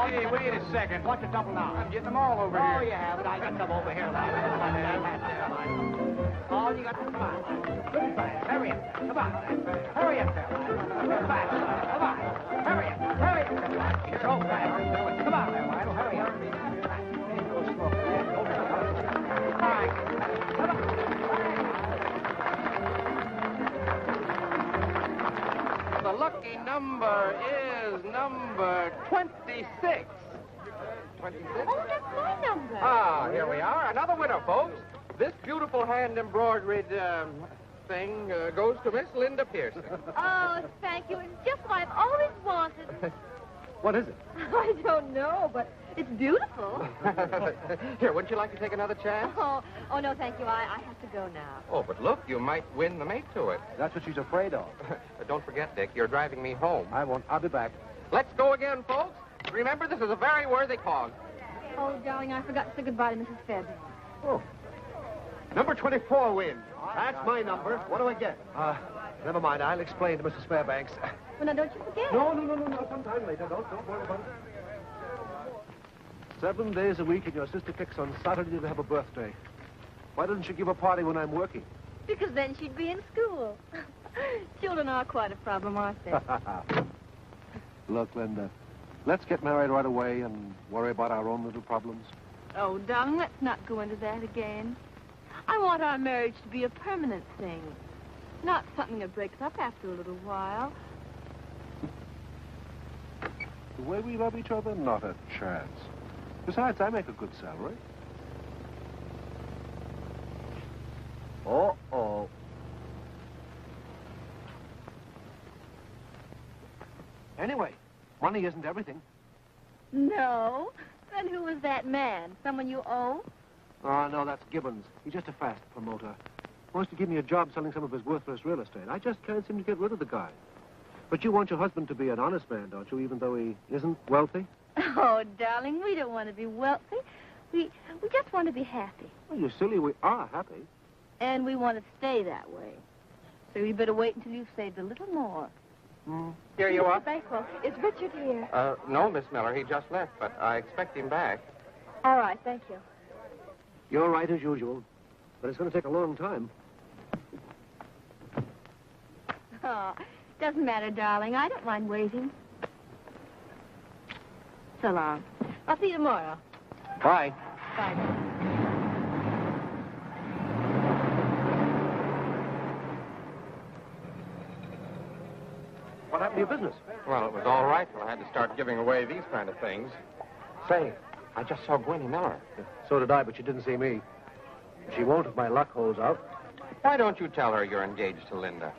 Hey, wait a second. What's the trouble now? I'm getting them all over here. Oh, you have it. I got some over here. Oh, you got some. Come on. Hurry up. Come on. Hurry up there. Come on. Hurry up. You're so fast. Come on there, Lionel. Hurry up. All right. Come on. The lucky number is number 26. 26? Oh, that's my number. Ah, here we are. Another winner, folks. This beautiful hand-embroidered thing goes to Miss Linda Pearson. Oh, thank you. It's just what I've always wanted. What is it? I don't know, but it's beautiful. Here, wouldn't you like to take another chance? Oh, no, thank you. I have to go now. Oh, but look, you might win the mate to it. That's what she's afraid of. But don't forget, Dick, you're driving me home. I won't. I'll be back. Let's go again, folks. Remember, this is a very worthy cause. Oh, darling, I forgot to say goodbye to Mrs. Fairbanks. Oh. Number 24 wins. That's my number. What do I get? Never mind. I'll explain to Mrs. Fairbanks. Well, now, don't you forget. No. Sometime later. Don't worry about it. 7 days a week, and your sister picks on Saturday to have a birthday. Why doesn't she give a party when I'm working? Because then she'd be in school. Children are quite a problem, aren't they? Look, Linda, let's get married right away and worry about our own little problems. Oh, darling, let's not go into that again. I want our marriage to be a permanent thing, not something that breaks up after a little while. The way we love each other, not a chance. Besides, I make a good salary. Uh-oh. Anyway, money isn't everything. No? Then who is that man? Someone you owe? Oh, no, that's Gibbons. He's just a fast promoter. Wants to give me a job selling some of his worthless real estate. I just can't seem to get rid of the guy. But you want your husband to be an honest man, don't you, even though he isn't wealthy? Oh, darling, we don't want to be wealthy. We just want to be happy. Well, you're silly. We are happy. And we want to stay that way. So you better wait until you've saved a little more. Here you are. Banquo, is Richard here? No, Miss Miller. He just left, but I expect him back. All right, thank you. You're right as usual, but it's going to take a long time. Oh, doesn't matter, darling. I don't mind waiting. So long. I'll see you tomorrow. Bye. Bye. What happened to your business? Well, it was all right till I had to start giving away these kind of things. Say, I just saw Gwenny Miller. So did I, but she didn't see me. She won't if my luck holds out. Why don't you tell her you're engaged to Linda?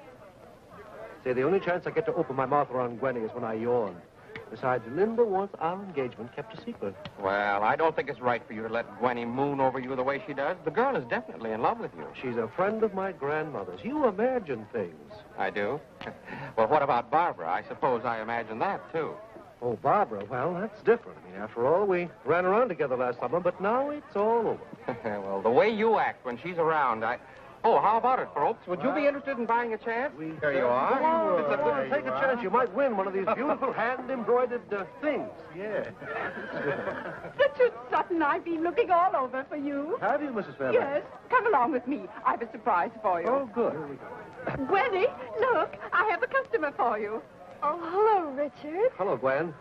Say, the only chance I get to open my mouth around Gwenny is when I yawn. Besides, Linda wants our engagement kept a secret. Well, I don't think it's right for you to let Gwenny moon over you the way she does. The girl is definitely in love with you. She's a friend of my grandmother's. You imagine things. I do? Well, what about Barbara? I suppose I imagine that, too. Oh, Barbara, well, that's different. I mean, after all, we ran around together last summer, but now it's all over. Well, the way you act when she's around, Oh, how about it, folks? Would you be interested in buying a chance? Here you are. Take a chance. You might win one of these beautiful hand-embroidered things. Yeah. Richard Sutton, I've been looking all over for you. Have you, Mrs. Fairbanks? Yes. Come along with me. I've a surprise for you. Oh, good. Gwenny, look. I have a customer for you. Oh, hello, Richard. Hello, Gwen.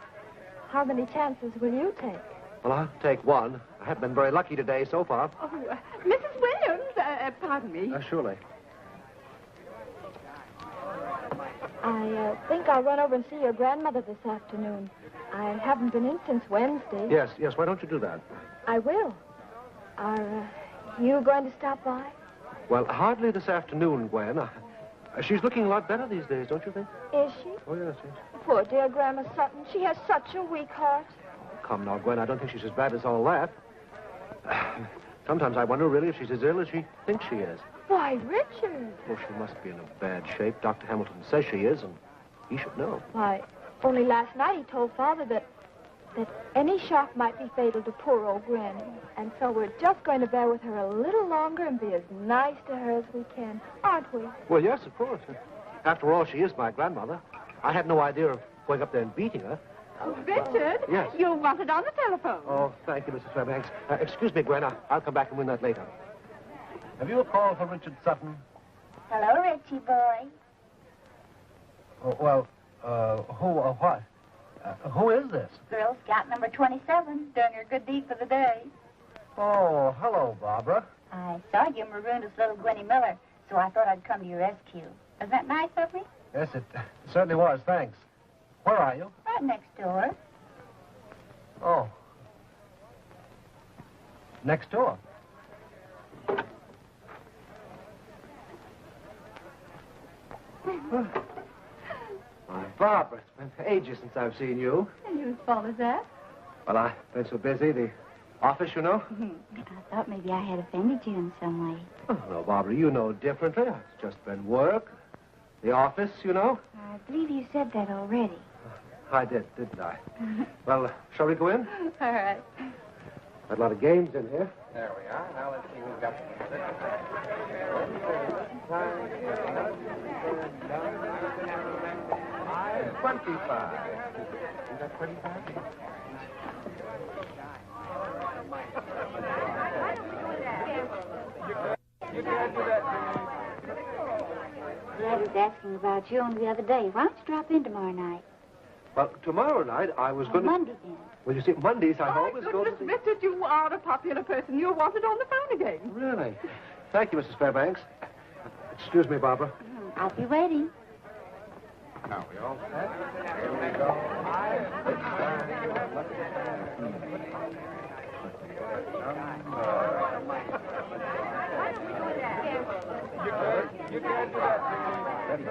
How many chances will you take? Well, I'll take one. I haven't been very lucky today so far. Oh, Mrs. Williams, pardon me. Surely. I think I'll run over and see your grandmother this afternoon. I haven't been in since Wednesday. Yes. Why don't you do that? I will. Are you going to stop by? Well, hardly this afternoon, Gwen. She's looking a lot better these days, don't you think? Is she? Oh, yes. Poor dear Grandma Sutton. She has such a weak heart. Come now, Gwen. I don't think she's as bad as all that. Sometimes I wonder, really, if she's as ill as she thinks she is. Why, Richard? Well, she must be in a bad shape. Dr. Hamilton says she is, and he should know. Why, only last night he told Father that... that any shock might be fatal to poor old Granny. And so we're just going to bear with her a little longer and be as nice to her as we can, aren't we? Well, yes, of course. After all, she is my grandmother. I had no idea of going up there and beating her. Oh, Richard. Yes. You wanted on the telephone. Oh, thank you, Mrs. Fairbanks. Excuse me, Gwen. I'll come back and win that later. Have you a call for Richard Sutton? Hello, Richie boy. Oh, well, what? Who is this? Girl Scout number 27, doing your good deed for the day. Oh, hello, Barbara. I saw you marooned as little Gwenny Miller, so I thought I'd come to your rescue. Was that nice of me? Yes, it certainly was. Thanks. Where are you? Right next door. Oh. Next door. Why, Barbara, it's been ages since I've seen you. And whose fault is that? Well, I've been so busy. The office, you know. I thought maybe I had offended you in some way. Oh, no, Barbara, you know differently. It's just been work. The office, you know. I believe you said that already. I did, didn't I? Well, shall we go in? All right. Got a lot of games in here. There we are. Now let's see who's got $25. 25. You got 25? You can't do that to me. I was asking about you only the other day. Why don't you drop in tomorrow night? Well, tomorrow night I was going to... Monday, then. Well, you see, Mondays I My always go to goodness, the... Richard, you are a popular person. You're wanted on the phone again. Really? Thank you, Mrs. Fairbanks. Excuse me, Barbara. I'll be waiting. Now, we all set? Here we go. You can't do that to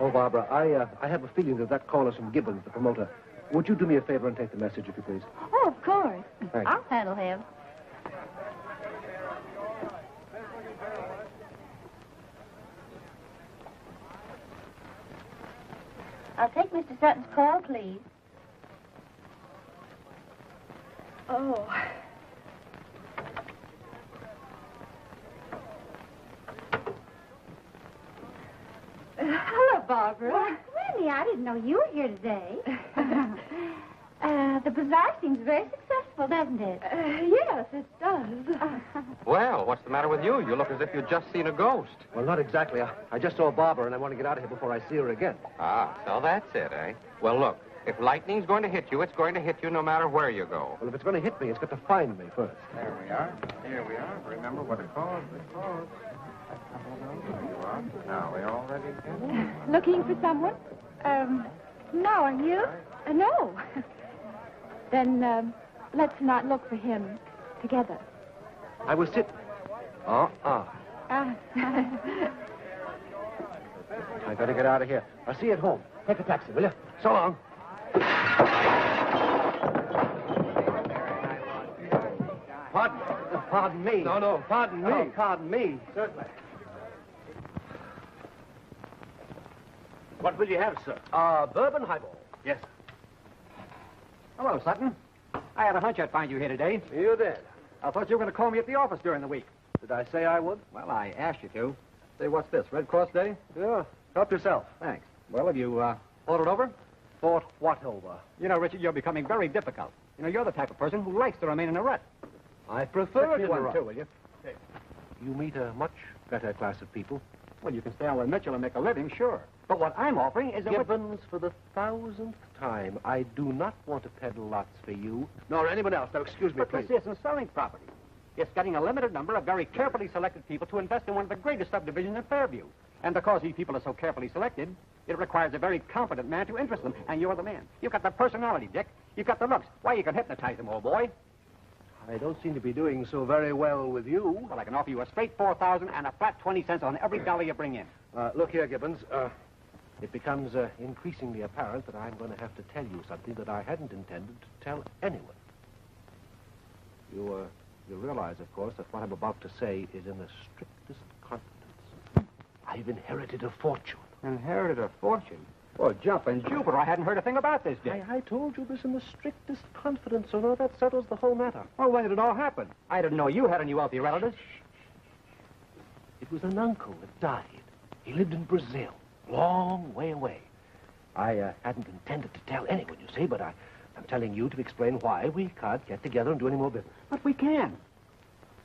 Oh, Barbara, I have a feeling that call is from Gibbons, the promoter. Would you do me a favor and take the message, if you please? Oh, of course. Thanks. I'll handle him. I'll take Mr. Sutton's call, please. Oh. Hello, Barbara. Well, Randy, I didn't know you were here today. The bazaar seems very successful, doesn't it? Yes, it does. Well, what's the matter with you? You look as if you'd just seen a ghost. Well, not exactly. I just saw Barbara, and I want to get out of here before I see her again. Ah, so that's it, eh? Well, look, if lightning's going to hit you, it's going to hit you no matter where you go. Well, if it's going to hit me, it's got to find me first. There we are. Here we are. Remember what it calls. It calls. There you are. Now, we all ready again? Looking for someone? No, are you? No. Then, let's not look for him together. I was sitting. I gotta get out of here. I'll see you at home. Take a taxi, will you? So long. Pardon me. No, pardon me. Oh, pardon me. Certainly. What will you have, sir? Bourbon highball. Yes. Hello, Sutton. I had a hunch I'd find you here today. You did. I thought you were going to call me at the office during the week. Did I say I would? Well, I asked you to. Say, what's this, Red Cross Day? Yeah. Help yourself. Thanks. Well, have you thought it over? Thought what over? You know, Richard, you're becoming very difficult. You know, you're the type of person who likes to remain in a rut. I prefer Here's one, too, will you? You meet a much better class of people. Well, you can stay on with Mitchell and make a living, sure. But what I'm offering is a... Gibbons, for the 1000th time, I do not want to peddle lots for you, nor anyone else. Now, excuse me, But please. this isn't selling property. It's getting a limited number of very carefully selected people to invest in one of the greatest subdivisions in Fairview. And because these people are so carefully selected, it requires a very competent man to interest them. And you're the man. You've got the personality, Dick. You've got the looks. Why, you can hypnotize them, old boy. I don't seem to be doing so very well with you. Well, I can offer you a straight $4,000 and a flat 20 cents on every dollar you bring in. Look here, Gibbons. It becomes increasingly apparent that I'm going to have to tell you something that I hadn't intended to tell anyone. You realize, of course, that what I'm about to say is in the strictest confidence. I've inherited a fortune. Inherited a fortune? Oh, jumping Jupiter, I hadn't heard a thing about this, Dick. I told you this in the strictest confidence, so now that settles the whole matter. Well, when did it all happen? I didn't know you had any wealthy relatives. It was an uncle that died. He lived in Brazil, long way away. I hadn't intended to tell anyone, you see, but I'm telling you to explain why we can't get together and do any more business. But we can.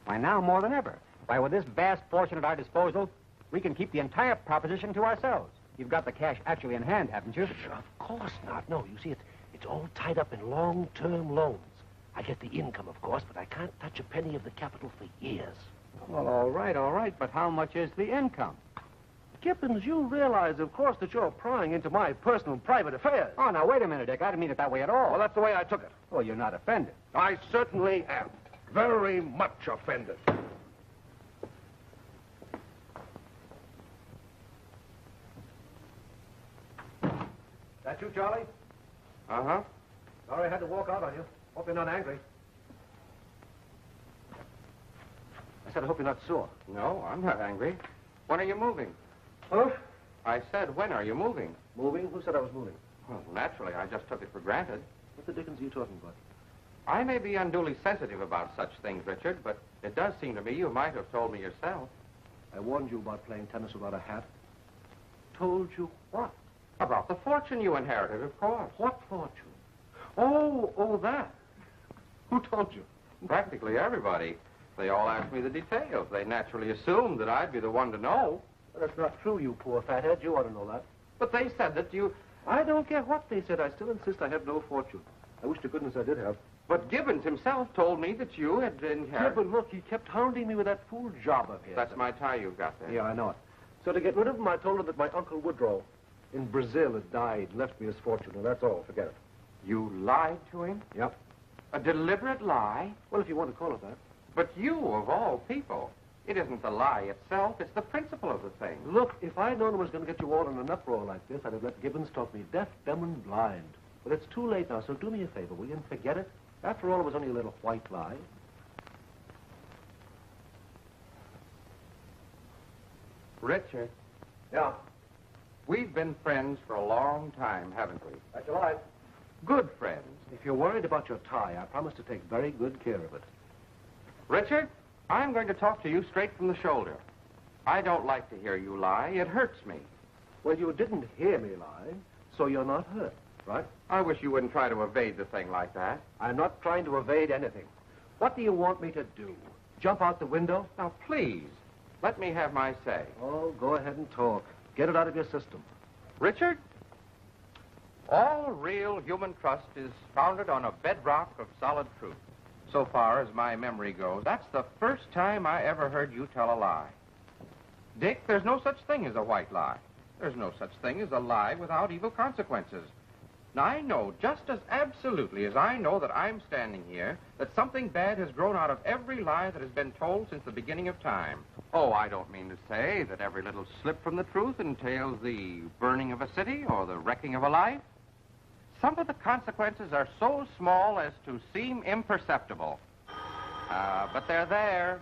Why, now more than ever. Why, with this vast fortune at our disposal, we can keep the entire proposition to ourselves. You've got the cash actually in hand, haven't you? Sure, of course not. No, you see, it's all tied up in long-term loans. I get the income, of course, but I can't touch a penny of the capital for years. Well, all right, but how much is the income? Gibbons, you realize, of course, that you're prying into my personal and private affairs. Oh, now, wait a minute, Dick. I didn't mean it that way at all. Well, that's the way I took it. Well, you're not offended. I certainly am. Very much offended. That you, Charlie? Uh-huh. Sorry I had to walk out on you. Hope you're not angry. I said I hope you're not sore. No, I'm not angry. When are you moving? Huh? I said, when are you moving? Moving? Who said I was moving? Well, naturally, I just took it for granted. What the dickens are you talking about? I may be unduly sensitive about such things, Richard, but it does seem to me you might have told me yourself. I warned you about playing tennis without a hat. Told you what? About the fortune you inherited, of course. What fortune? Oh, that. Who told you? Practically everybody. They all asked me the details. They naturally assumed that I'd be the one to know. Well, that's not true, you poor fathead. You ought to know that. But they said that you... I don't care what they said. I still insist I have no fortune. I wish to goodness I did have. But Gibbons himself told me that you had inherited... Yeah, but look, he kept hounding me with that fool job of his. That's my tie you've got there. Yeah, I know it. So to get rid of him, I told him that my Uncle Woodrow in Brazil had died and left me his fortune, and that's all. Forget it. You lied to him? Yep. A deliberate lie? Well, if you want to call it that. But you, of all people, it isn't the lie itself, it's the principle of the thing. Look, if I'd known it was going to get you all in an uproar like this, I'd have let Gibbons talk me deaf, dumb, and blind. But it's too late now, so do me a favor, will you, and forget it? After all, it was only a little white lie. Richard, Yeah, we've been friends for a long time, haven't we? that's all right. Good friends. If you're worried about your tie, I promise to take very good care of it. Richard, I'm going to talk to you straight from the shoulder. I don't like to hear you lie. It hurts me. Well, you didn't hear me lie, so you're not hurt, right? I wish you wouldn't try to evade the thing like that. I'm not trying to evade anything. What do you want me to do? Jump out the window? Now, please, let me have my say. Oh, go ahead and talk. Get it out of your system. Richard, all real human trust is founded on a bedrock of solid truth. So far as my memory goes, that's the first time I ever heard you tell a lie. Dick, there's no such thing as a white lie. There's no such thing as a lie without evil consequences. Now, I know just as absolutely as I know that I'm standing here that something bad has grown out of every lie that has been told since the beginning of time. Oh, I don't mean to say that every little slip from the truth entails the burning of a city or the wrecking of a life. Some of the consequences are so small as to seem imperceptible. But they're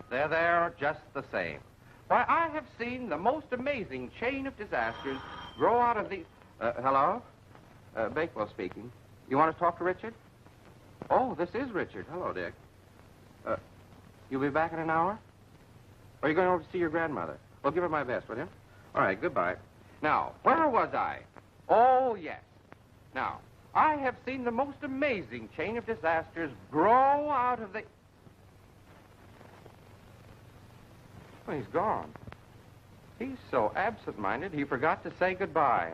there just the same. Why, I have seen the most amazing chain of disasters grow out of the... hello? Bakewell speaking. You want to talk to Richard? Oh, this is Richard. Hello, Dick. You'll be back in an hour? Or are you going over to see your grandmother? Well, give her my best, will you? All right, goodbye. Now, where was I? Oh, yes. Now, I have seen the most amazing chain of disasters grow out of the... Well, he's gone. He's so absent-minded, he forgot to say goodbye.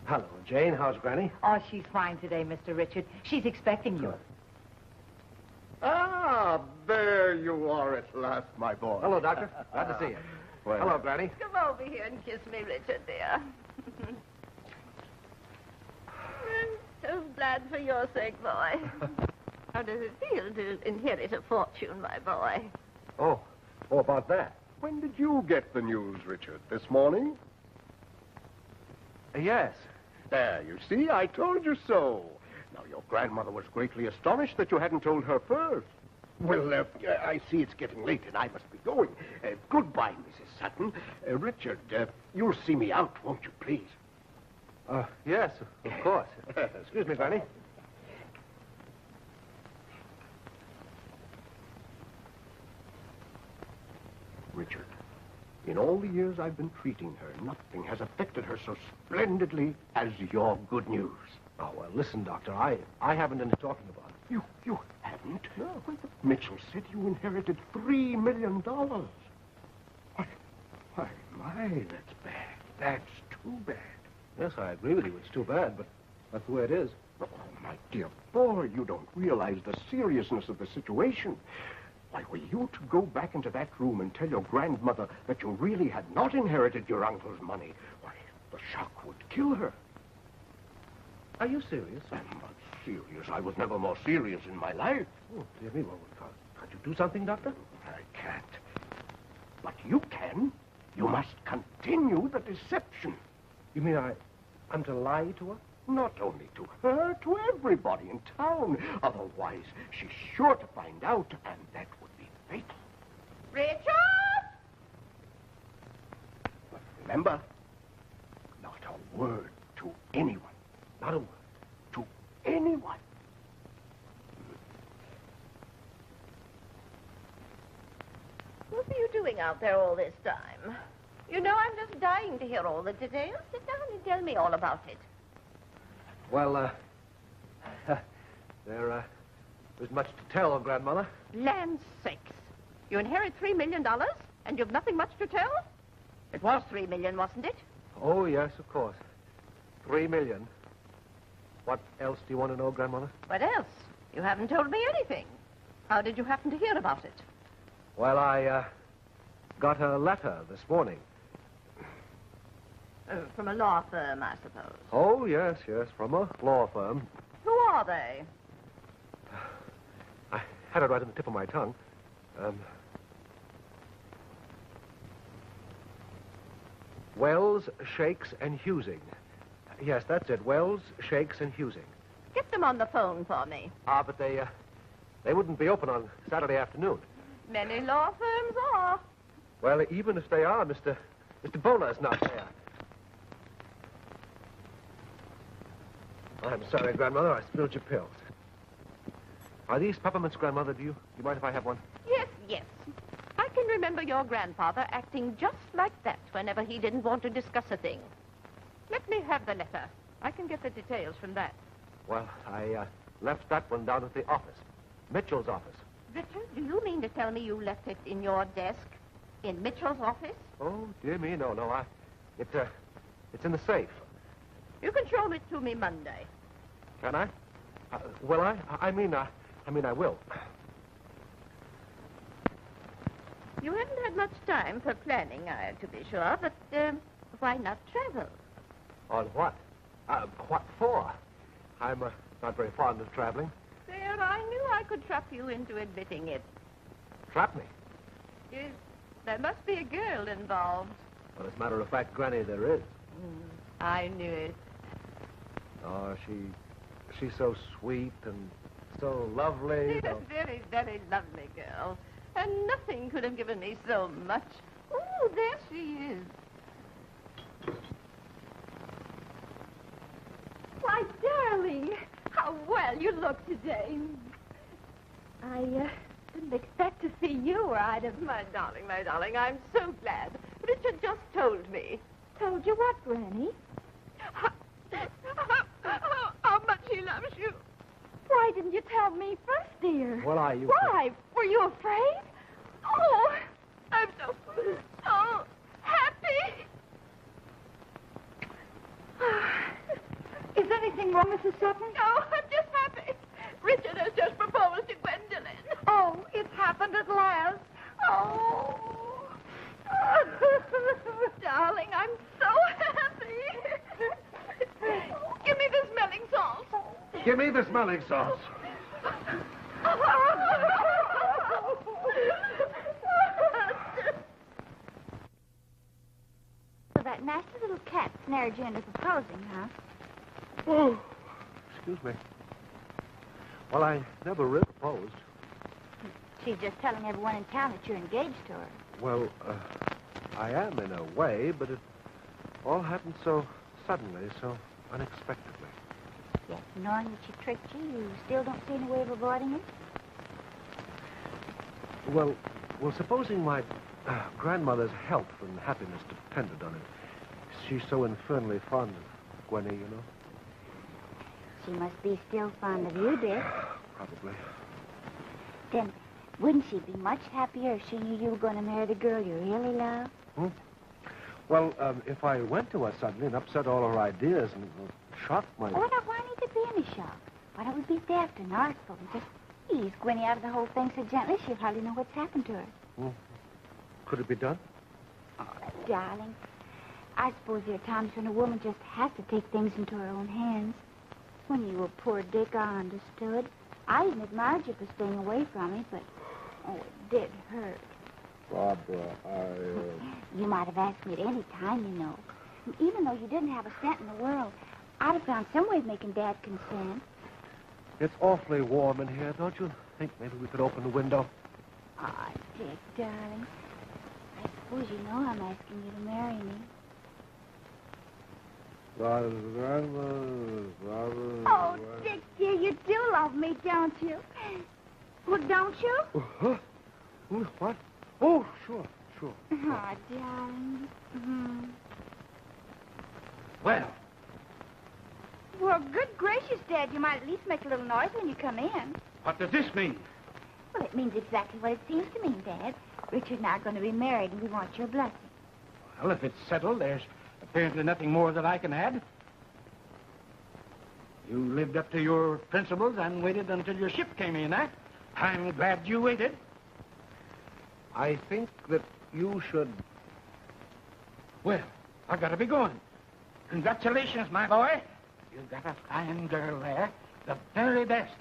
Hello, Jane. How's Granny? Oh, she's fine today, Mr. Richard. She's expecting you. Ah, there you are at last, my boy. Hello, Doctor. Glad to see you. Well, Hello, Granny. Come over here and kiss me, Richard, dear. I'm so glad for your sake, boy. How does it feel to inherit a fortune, my boy? Oh, about that. when did you get the news, Richard? This morning? Yes. There, you see, I told you so. Now, your grandmother was greatly astonished that you hadn't told her first. Well, I see it's getting late and I must be going. Goodbye, Mrs. Sutton. Richard, you'll see me out, won't you, please? Yes, of course. Excuse me, Granny. Richard, in all the years I've been treating her, nothing has affected her so splendidly as your good news. Oh, well, listen, Doctor, I haven't any talking about it. You haven't? No. Well, Mitchell said you inherited $3 million. Why, my, that's bad. That's too bad. Yes, I agree with you. It's too bad, but that's the way it is. Oh, my dear boy, you don't realize the seriousness of the situation. Why, were you to go back into that room and tell your grandmother that you really had not inherited your uncle's money, why, the shock would kill her. Are you serious? I'm not serious. I was never more serious in my life. Oh, dear me. Well, can't you do something, Doctor? I can't. But you can. You must continue the deception. You mean I'm to lie to her? Not only to her, to everybody in town. Otherwise, she's sure to find out, and that would be fatal. Richard! But remember, not a word to anyone. Not a word. To anyone. What were you doing out there all this time? You know, I'm just dying to hear all the details. Sit down and tell me all about it. Well, there's much to tell, Grandmother. Land sakes. You inherit $3 million, and you've nothing much to tell? It was $3 million, wasn't it? Oh, yes, of course. $3 million. What else do you want to know, Grandmother? What else? You haven't told me anything. How did you happen to hear about it? Well, I got a letter this morning. From a law firm, I suppose. Oh, yes, from a law firm. Who are they? I had it right on the tip of my tongue. Wells, Shakes, and Husing. Yes, that's it. Wells, Shakes, and Husing. Get them on the phone for me. But they wouldn't be open on Saturday afternoon. Many law firms are. Well, even if they are, Mr. Bowler's not there. I'm sorry, Grandmother. I spilled your pills. Are these peppermints, Grandmother? Do you mind if I have one? Yes, yes. I can remember your grandfather acting just like that whenever he didn't want to discuss a thing. Let me have the letter. I can get the details from that. Well, I left that one down at the office. Mitchell's office. Richard, do you mean to tell me you left it in your desk? In Mitchell's office? Oh, dear me, no. It's in the safe. You can show it to me Monday. Can I? Will I? I mean, I will. You haven't had much time for planning, to be sure, but why not travel? On what? What for? I'm not very fond of traveling. There, I knew I could trap you into admitting it. Trap me? Yes, there must be a girl involved. Well, as a matter of fact, Granny, there is. I knew it. Oh, she's so sweet and so lovely. She's a very, very lovely girl. And nothing could have given me so much. Oh, there she is. Why, darling, how well you look today. I didn't expect to see you, or I'd have... My darling, I'm so glad. Richard just told me. Told you what, Granny? How much he loves you. Why didn't you tell me first, dear? Well, Why? Were you afraid? Oh, I'm so happy. Is anything wrong, Mrs. Sutton? No, I'm just happy. Richard has just proposed to Gwendolyn. Oh, it's happened at last. Oh. Darling, I'm so happy. Give me the smelling salts. Give me the smelling salts. That that nasty little cat snared you into proposing, huh? Oh, excuse me. Well, I never really proposed. She's just telling everyone in town that you're engaged to her. Well, I am in a way, but it all happened so suddenly, so unexpectedly. Yes, knowing that she tricked you, you still don't see any way of avoiding it? Well, supposing my grandmother's health and happiness depended on it. She's so infernally fond of Gwenny, you know. She must be still fond of you, dear. Probably. Then, wouldn't she be much happier if she knew you were going to marry the girl you really love? Well, if I went to her suddenly and upset all her ideas and shocked my... Oh, now, why need there be any shock? Why don't we be deft and artful and just ease Gwenny out of the whole thing so gently she'll hardly know what's happened to her? Could it be done? Oh, darling, I suppose there are times when a woman just has to take things into her own hands. When you were poor Dick, I understood. I even admired you for staying away from me, but, oh, it did hurt. Barbara, You might have asked me at any time, you know. And even though you didn't have a cent in the world, I'd have found some way of making Dad consent. It's awfully warm in here. Don't you think maybe we could open the window? Oh, Dick, darling. I suppose you know I'm asking you to marry me. Oh, Dick, dear, you do love me, don't you? Well, don't you? What? Oh, sure. Oh, darling. Mm-hmm. Well, Well, good gracious, Dad, you might at least make a little noise when you come in. what does this mean? Well, it means exactly what it seems to mean, Dad. Richard and I are going to be married, and we want your blessing. Well, if it's settled, there's apparently nothing more that I can add. You lived up to your principles and waited until your ship came in, eh? I'm glad you waited. I think that you should... Well, I've got to be going. Congratulations, my boy. You've got a fine girl there. The very best.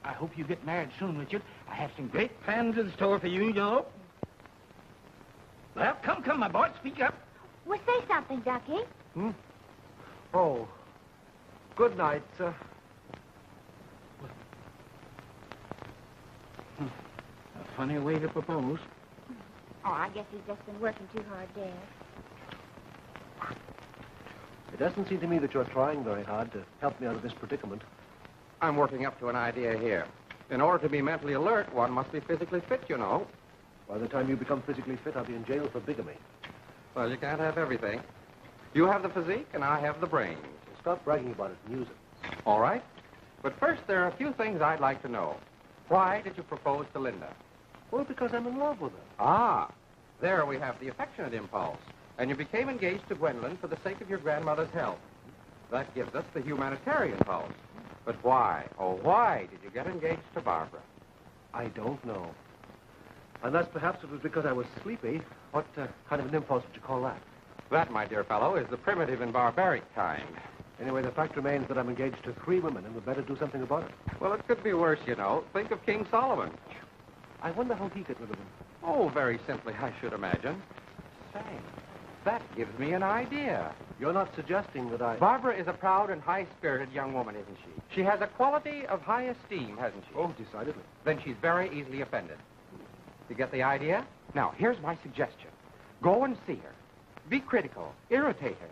I hope you get married soon, Richard. I have some great plans in store for you, you know. Well, come, my boy. Speak up. Well, say something, Ducky. Oh, good night, sir. A funny way to propose. Oh, I guess he's just been working too hard, Dad. It doesn't seem to me that you're trying very hard to help me out of this predicament. I'm working up to an idea here. In order to be mentally alert, one must be physically fit, you know. By the time you become physically fit, I'll be in jail for bigamy. Well, you can't have everything. You have the physique, and I have the brains. Stop bragging about it and use it. All right. But first, there are a few things I'd like to know. Why did you propose to Linda? Well, because I'm in love with her. Ah, there we have the affectionate impulse. And you became engaged to Gwendolyn for the sake of your grandmother's health. That gives us the humanitarian pulse. But why, oh, why did you get engaged to Barbara? I don't know. Unless perhaps it was because I was sleepy. What kind of an impulse would you call that? That, my dear fellow, is the primitive and barbaric kind. Anyway, the fact remains that I'm engaged to 3 women, and we'd better do something about it. Well, it could be worse, you know. Think of King Solomon. I wonder how he got rid of them. Oh, very simply, I should imagine. Say, that gives me an idea. You're not suggesting that I... Barbara is a proud and high-spirited young woman, isn't she? She has a quality of high esteem, hasn't she? Oh, decidedly. Then she's very easily offended. You get the idea? Now, here's my suggestion. Go and see her. Be critical. Irritate her.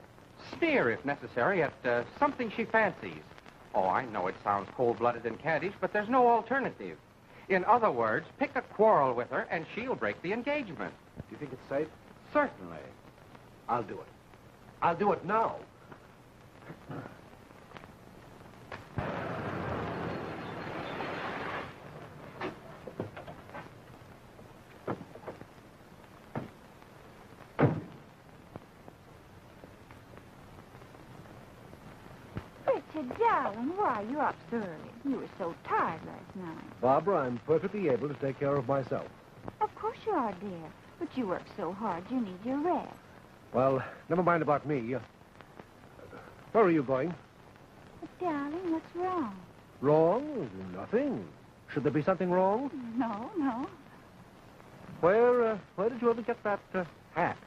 Sneer, if necessary, at something she fancies. Oh, I know it sounds cold-blooded and caddish, but there's no alternative. In other words, pick a quarrel with her, and she'll break the engagement. Do you think it's safe? Certainly. I'll do it. I'll do it now. Richard, darling, why are you up so early? You were so tired last night. Barbara, I'm perfectly able to take care of myself. Of course you are, dear. But you work so hard, you need your rest. Well, never mind about me. Where are you going? But, darling, what's wrong? Wrong? Nothing. Should there be something wrong? No. Where did you ever get that hat?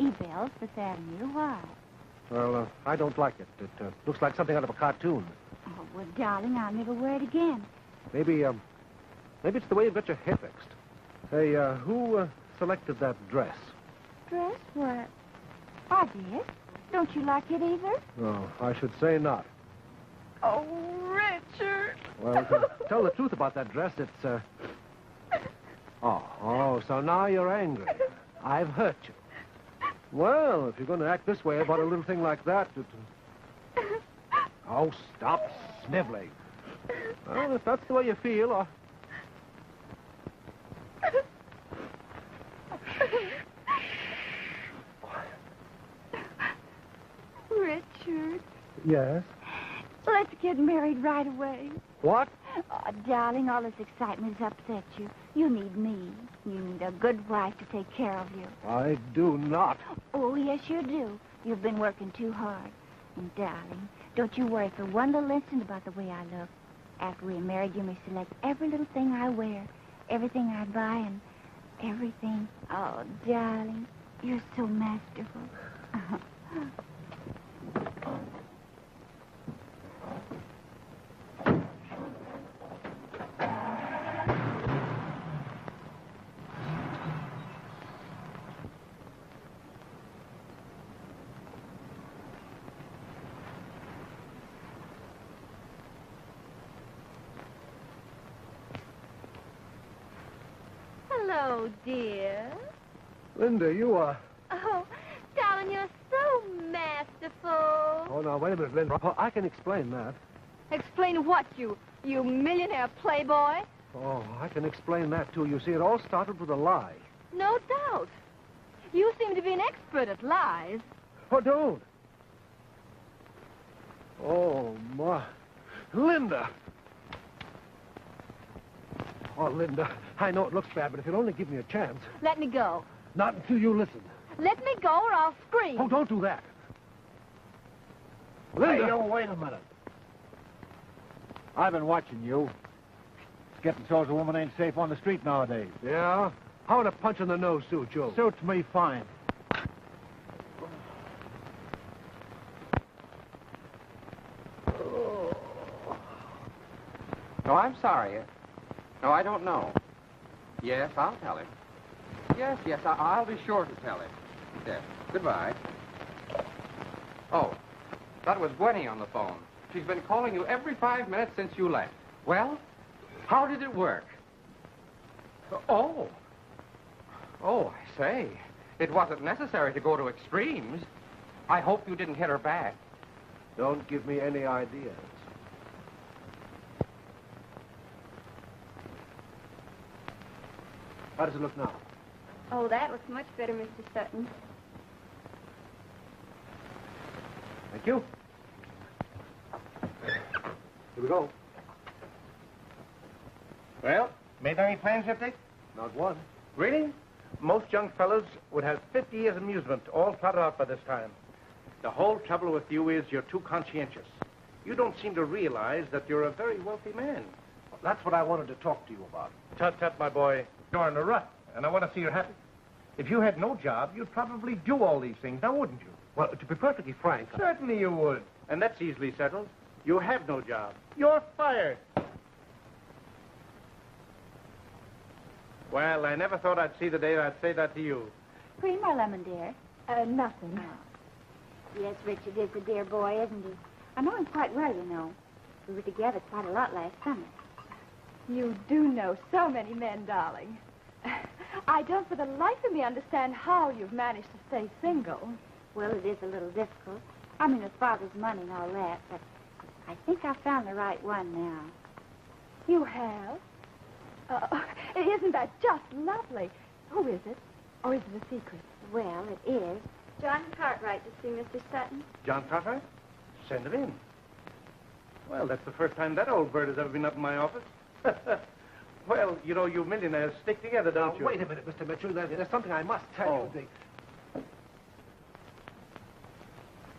Ebell's, Fifth Avenue. Why? Well, I don't like it. It looks like something out of a cartoon. Oh, well, darling, I'll never wear it again. Maybe it's the way you've got your hair fixed. Hey, who selected that dress? Dress? What? I did. Don't you like it either? Oh, I should say not. Oh, Richard. Well, to tell the truth about that dress, it's, Oh, so now you're angry. I've hurt you. Well, if you're going to act this way about a little thing like that, Oh, stop sniveling. Well, if that's the way you feel, Richard, Yes? let's get married right away. What? Oh, darling, all this excitement has upset you. You need me. You need a good wife to take care of you. I do not. Oh, yes, you do. You've been working too hard. And, darling, don't you worry for one little instant about the way I look. After we're married, you may select every little thing I wear, everything I buy, and everything. Oh, darling, you're so masterful. Hello, dear. Linda, you are... Oh, darling, you're so masterful. Oh, now, wait a minute, Linda. Oh, I can explain that. Explain what, you millionaire playboy? Oh, I can explain that, too. You see, it all started with a lie. No doubt. You seem to be an expert at lies. Oh, don't. Oh, my. Linda! Oh, Linda, I know it looks bad, but if you'll only give me a chance. Let me go. Not until you listen. Let me go or I'll scream. Oh, don't do that. Linda! Hey, wait a minute. I've been watching you. It's getting so a woman ain't safe on the street nowadays. Yeah? How would a punch in the nose suit you? Suits me fine. No, I'm sorry. No, I don't know. Yes, I'll tell him. Yes, I'll be sure to tell him. Yes. Goodbye. Oh, that was Gwenny on the phone. She's been calling you every 5 minutes since you left. Well, how did it work? Oh, I say. It wasn't necessary to go to extremes. I hope you didn't hit her back. Don't give me any ideas. How does it look now? Oh, that looks much better, Mr. Sutton. Thank you. Here we go. Well, made any plans yet, Dick? Not one. Really? Most young fellows would have 50 years' amusement all plotted out by this time. The whole trouble with you is you're too conscientious. You don't seem to realize that you're a very wealthy man. That's what I wanted to talk to you about. Tut, tut, my boy. You're in a rut, and I want to see you happy. If you had no job, you'd probably do all these things, now wouldn't you? Well, to be perfectly frank... Certainly you would. And that's easily settled. You have no job. You're fired. Well, I never thought I'd see the day I'd say that to you. Cream or lemon, dear? Nothing. Yes, Richard is a dear boy, isn't he? I know him quite well, you know. We were together quite a lot last summer. You do know so many men, darling. I don't for the life of me understand how you've managed to stay single. Well, it is a little difficult. I mean, with father's money and all that, but I think I've found the right one now. You have? Isn't that just lovely? Who is it? Or is it a secret? Well, it is. John Cartwright to see Mr. Sutton. John Cartwright? Send him in. Well, that's the first time that old bird has ever been up in my office. Well, you know, you millionaires stick together, don't you? Wait a minute, Mr. Mitchell. There's something I must tell you.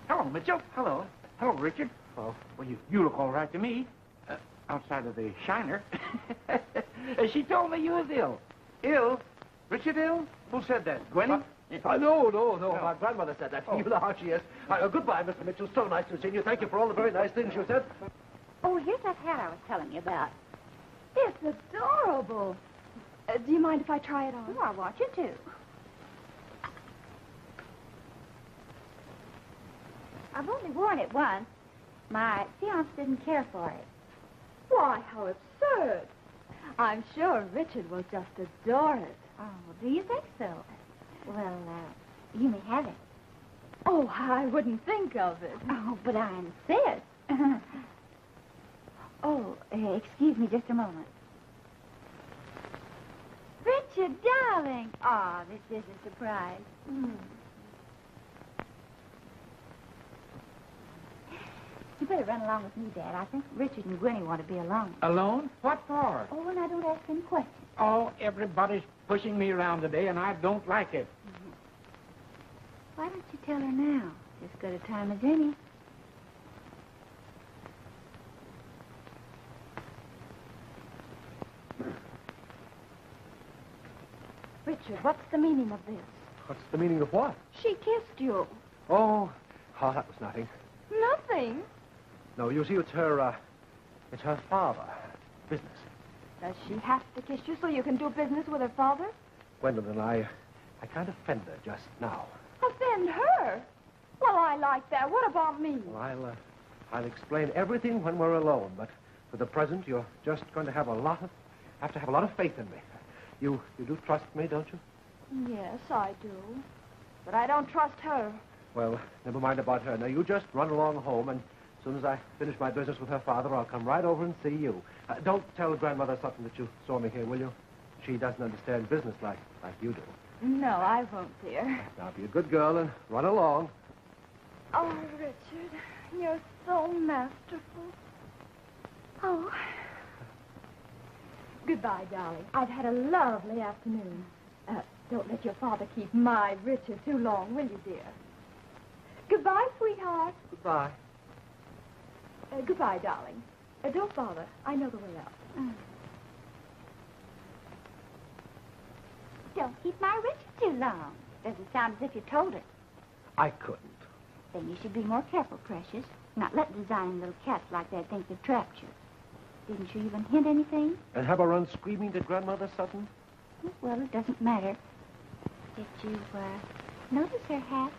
Hello, Mitchell. Hello. Hello, Richard. Oh. Well, you look all right to me. Outside of the shiner. She told me you was ill. Ill? Richard ill? Who said that? Gwenny? No. My grandmother said that. You know how she is. Goodbye, Mr. Mitchell. So nice to see you. Thank you for all the very nice things you said. Oh, here's that hat I was telling you about. It's adorable. Do you mind if I try it on? Oh, I want you to. I've only worn it once. My fiance didn't care for it. Why, how absurd. I'm sure Richard will just adore it. Oh, do you think so? Well, you may have it. Oh, I wouldn't think of it. Oh, but I insist. Excuse me just a moment. Richard, darling. Oh, this is a surprise. You better run along with me, Dad. I think Richard and Gwenny want to be alone. Alone? What for? Oh, and I don't ask any questions. Oh, everybody's pushing me around today, and I don't like it. Why don't you tell her now? As good a time as any. Richard, what's the meaning of this? What's the meaning of what? She kissed you. Oh, that was nothing. Nothing. No, you see, it's her father. Business. Does she have to kiss you so you can do business with her father? Gwendolyn, I can't offend her just now. Offend her? Well, I like that. What about me? Well, I'll explain everything when we're alone, but for the present, you're just going to have a lot of faith in me. You do trust me, don't you? Yes, I do. But I don't trust her. Well, never mind about her. Now, you just run along home, and as soon as I finish my business with her father, I'll come right over and see you. Don't tell Grandmother Sutton that you saw me here, will you? She doesn't understand business like you do. No, I won't, dear. Now, be a good girl and run along. Oh, Richard, you're so masterful. Oh. Goodbye, darling. I've had a lovely afternoon. Don't let your father keep my Richard too long, will you, dear? Goodbye, sweetheart. Goodbye. Goodbye, darling. Don't bother. I know the way out. Don't keep my Richard too long. Doesn't sound as if you told her. I couldn't. Then you should be more careful, Precious. Not let designing little cats like that think they've trapped you. Didn't you even hint anything? And have her run screaming to Grandmother Sutton? Well, it doesn't matter. Did you, notice her hat?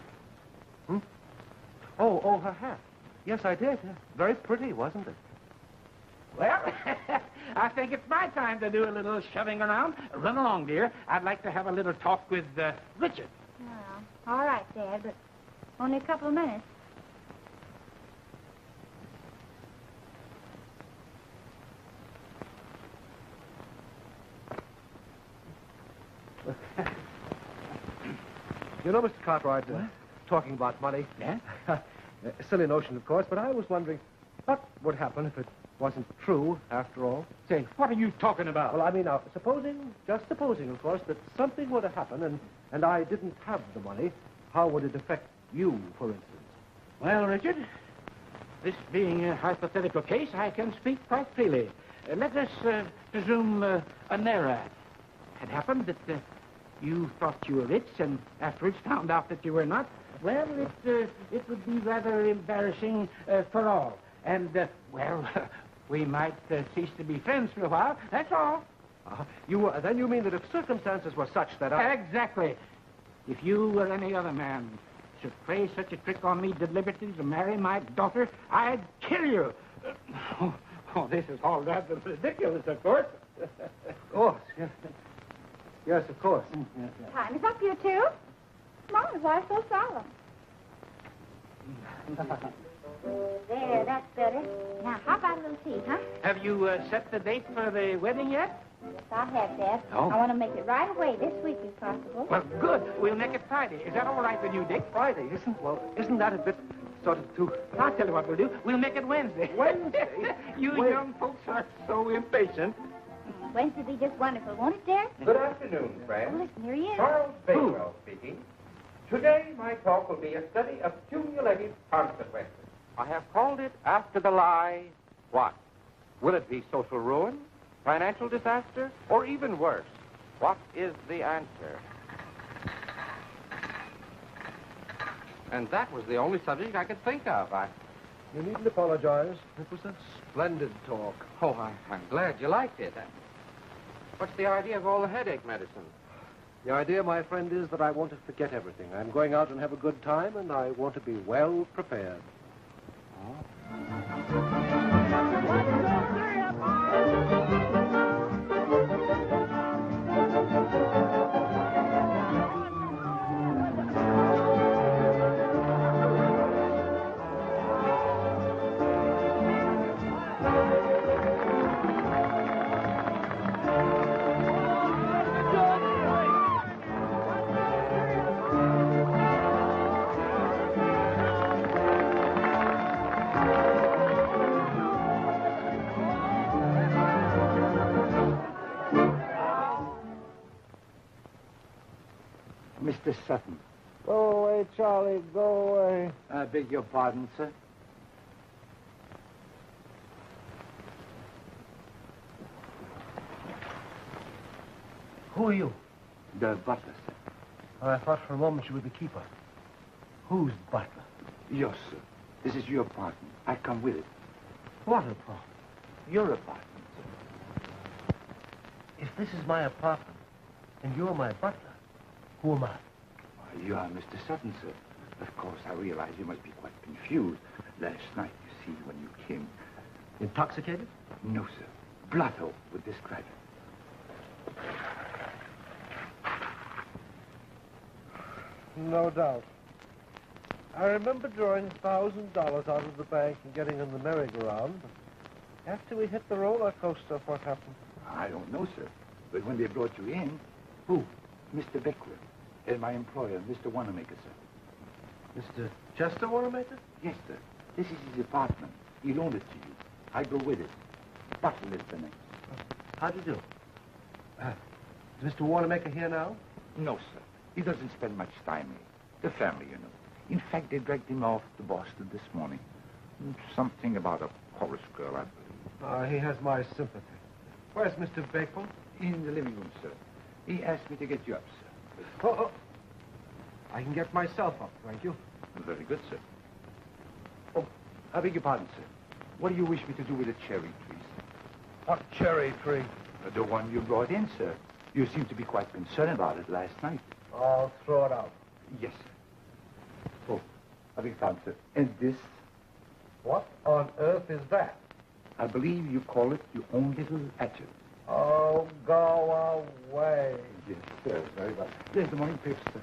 Oh, her hat. Yes, I did. Very pretty, wasn't it? Well, I think it's my time to do a little shoving around. Run along, dear. I'd like to have a little talk with Richard. Well, all right, Dad, but only a couple of minutes. You know, Mr. Cartwright, talking about money. Yeah? A silly notion, of course, but I was wondering what would happen if it wasn't true, after all. Say, what are you talking about? Well, I mean, now, just supposing, of course, that something were to happen and I didn't have the money, how would it affect you, for instance? Well, Richard, this being a hypothetical case, I can speak quite freely. Let us presume an error had happened, that you thought you were rich and afterwards found out that you were not. Well, it would be rather embarrassing for all. And, we might cease to be friends for a while. That's all. Then you mean that if circumstances were such that I... Exactly. If you or any other man should play such a trick on me deliberately to marry my daughter, I'd kill you. This is all rather ridiculous, of course. Of course, yes. Yes, of course. Time is up, you two. Come on, why so solemn? There, that's better. Now, how about a little tea, huh? Have you set the date for the wedding yet? Yes, I have, Dad. Oh. I want to make it right away this week, if possible. Well, good. We'll make it Friday. Is that all right with you, Dick? Friday, isn't that a bit sort of too... I'll tell you what we'll do. We'll make it Wednesday. Wednesday? You young folks are so impatient. Wednesday will be just wonderful, won't it, Dad? Good afternoon, Oh, friends. listen, here he is. Charles Bakewell speaking. Today, my talk will be a study of cumulative consequences. I have called it After the Lie, What? Will it be social ruin, financial disaster, or even worse? What is the answer? And that was the only subject I could think of. You needn't apologize. It was a splendid talk. Oh, I'm glad you liked it. What's the idea of all the headache medicine? The idea, my friend, is that I want to forget everything. I'm going out and have a good time, and I want to be well prepared. Mr. Sutton. Go away, Charlie. Go away. I beg your pardon, sir. Who are you? The butler, sir. Oh, I thought for a moment you were the keeper. Who's butler? Yes, sir. This is your apartment. I come with it. What apartment? Your apartment, sir. If this is my apartment, and you're my butler, who am I? You are Mr. Sutton, sir. Of course, I realize you must be quite confused. Last night, you see, when you came... Intoxicated? No, sir. Blotto would describe it. No doubt. I remember drawing $1,000 out of the bank and getting in the merry-go-round. After we hit the roller coaster, what happened? I don't know, sir. But when they brought you in... Who? Mr. Beckwith. And my employer, Mr. Wanamaker, sir. Mr. Chester Wanamaker? Yes, sir. This is his apartment. He loaned it to you. I go with it. Butler is the name. How do you do? Is Mr. Wanamaker here now? No, sir. He doesn't spend much time here. The family, you know. In fact, they dragged him off to Boston this morning. Something about a chorus girl, I believe. He has my sympathy. Where's Mr. Bakewell? In the living room, sir. He asked me to get you up, sir. Oh. I can get myself up, thank you. Very good, sir. Oh, I beg your pardon, sir. What do you wish me to do with the cherry trees? What cherry tree? The one you brought in, sir. You seemed to be quite concerned about it last night. I'll throw it out. Yes, sir. Oh, I beg your pardon, sir. And this? What on earth is that? I believe you call it your own little hatchet. Oh, go away. Yes, sir. Very well. There's the morning paper, sir.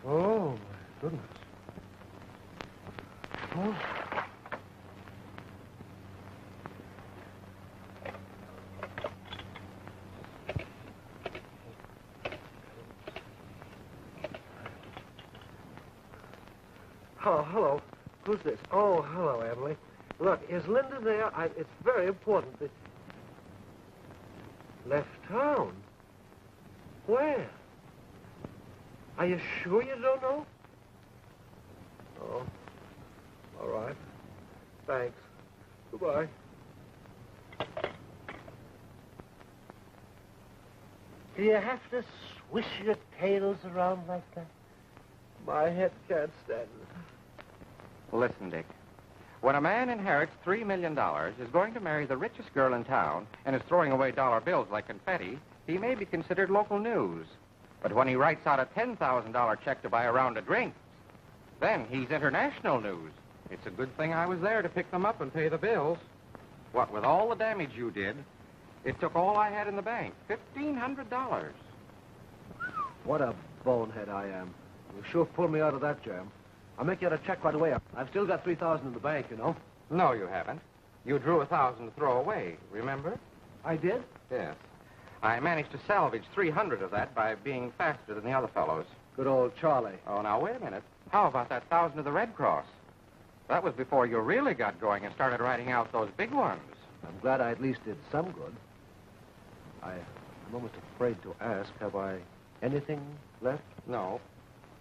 Oh, my goodness. Oh. Oh, hello. Who's this? Oh, hello, Emily. Look, is Linda there? It's very important that... Left town? Where? Are you sure you don't know? Oh. All right. Thanks. Goodbye. Do you have to swish your tails around like that? My head can't stand it. Listen, Dick. When a man inherits $3 million, is going to marry the richest girl in town, and is throwing away dollar bills like confetti, he may be considered local news. But when he writes out a $10,000 check to buy a round of drinks, then he's international news. It's a good thing I was there to pick them up and pay the bills. What with all the damage you did, it took all I had in the bank, $1,500. What a bonehead I am. You sure pulled me out of that jam. I'll make you out a check right away. I've still got $3,000 in the bank, you know. No, you haven't. You drew $1,000 to throw away, remember? I did? Yes. I managed to salvage 300 of that by being faster than the other fellows. Good old Charlie. Oh, now, wait a minute. How about that 1,000 of the Red Cross? That was before you really got going and started writing out those big ones. I'm glad I at least did some good. I'm almost afraid to ask, have I anything left? No.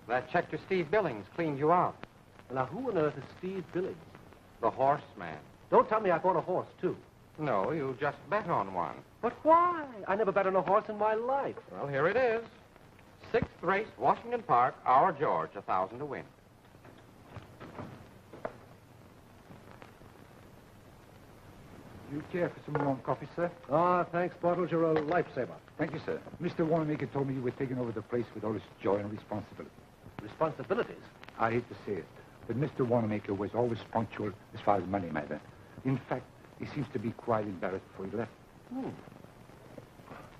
That check to Steve Billings cleaned you out. Now, who on earth is Steve Billings? The horseman. Don't tell me I bought a horse, too. No, you just bet on one. But why? I never bet on a horse in my life. Well, here it is. 6th race, Washington Park, Our George, 1,000 to win. You care for some warm coffee, sir? Ah, thanks, Bottles. You're a lifesaver. Thank you, sir. Mr. Wanamaker told me you were taking over the place with all its joy and responsibility. Responsibilities? I hate to say it, but Mr. Wanamaker was always punctual as far as money matter. In fact, he seems to be quite embarrassed before he left.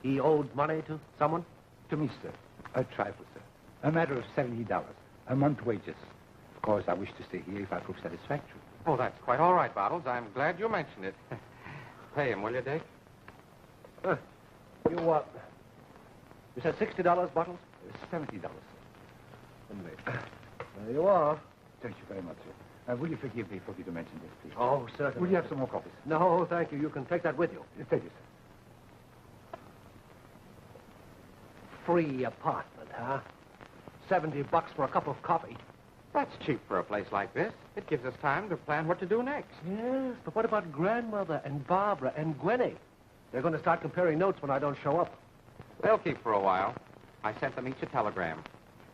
He owed money to someone? To me, sir. A trifle, sir. A matter of $70, a month's wages. Of course, I wish to stay here if I prove satisfactory. Oh, that's quite all right, Bottles. I'm glad you mentioned it. Pay him, will you, Dick? You said $60, Bottles? $70, sir. There you are. Thank you very much, sir. Will you forgive me for me to mention this, please? Oh, certainly. Will you have some more coffee, sir? No, thank you. You can take that with you. Thank you, sir. Free apartment, huh? $70 for a cup of coffee. That's cheap for a place like this. It gives us time to plan what to do next. Yes, but what about Grandmother and Barbara and Gwenny? They're going to start comparing notes when I don't show up. They'll keep for a while. I sent them each a telegram.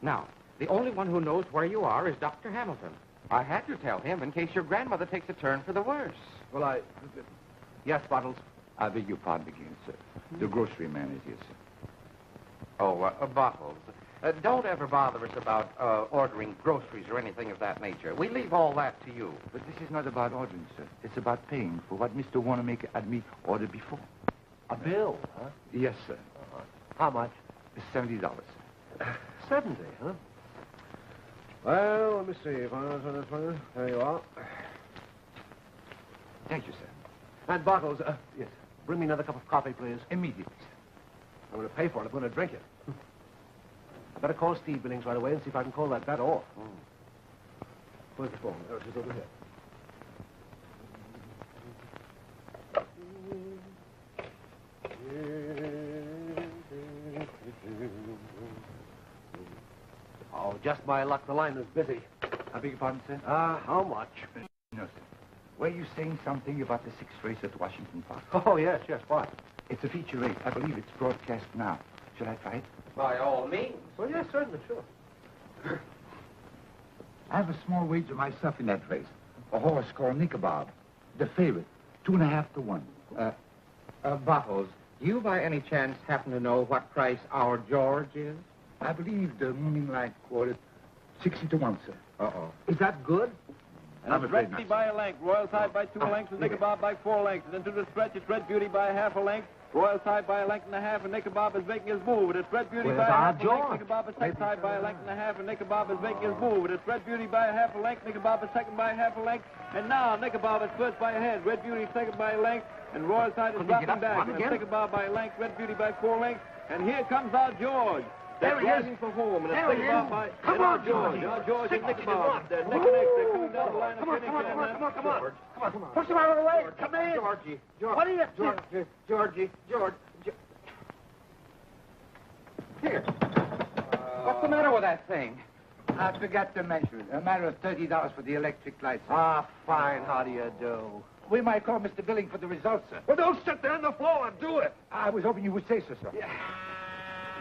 Now, the only one who knows where you are is Dr. Hamilton. I had to tell him in case your grandmother takes a turn for the worse. Well, Yes, Bottles. I beg your pardon again, sir. The grocery man is here, sir. Oh, Bottles. Don't ever bother us about ordering groceries or anything of that nature. We leave all that to you. But this is not about ordering, sir. It's about paying for what Mr. Wanamaker had me ordered before. A bill, huh? Yes, sir. How much? $70, sir. 70, huh? Well, let me see. There you are. Thank you, sir. And Bottles, yes. Bring me another cup of coffee, please. Immediately, sir. I'm going to pay for it. I'm going to drink it. I better call Steve Billings right away and see if I can call that bet off. Where's the phone? There it is over here. Oh, just my luck. The line is busy. I beg your pardon, sir? How much? No, sir. Were you saying something about the 6th race at Washington Park? Oh, yes, what? It's a feature race. I believe it's broadcast now. Shall I try it? By all means. Well, yes, certainly, sure. I have a small wager myself in that race. A horse called Nicobob. The favorite. 2.5 to 1. Bottles, do you by any chance happen to know what price Our George is? I believe the Mooning Light quoted 60 to 1, sir. Uh-oh. Is that good? I'm afraid not, Red by a length, Royal Side by 2 lengths, and Nicobob by 4 lengths. And into the stretch, it's Red Beauty by half a length, Royal Side by a length and a half, and Nicobob is making his move. It's Red Beauty Where's by a our half a length, George? Nicobob is second side by a length and a half, and Nicobob is making his move. It's Red Beauty by a half a length, Nicobob is second by a half a length, and now Nicobob is first by a head. Red Beauty second by a length, and Royal Side is dropping back. And Nicobob by a length, Red Beauty by 4 lengths, and here comes our George. They're rising for home, and it's Nicobob by... Come on, George. Our George and Nicobob. They're neck and neck. They're coming down the line of finish. Come on. Push him out of the way. Come in. Georgie. What are you... Georgie. Here. What's the matter with that thing? I forgot to mention it. A matter of $30 for the electric lights. Ah, fine. How do you do? We might call Mr. Billing for the results, sir. Well, don't sit there on the floor and do it. I was hoping you would say so, sir. Yeah.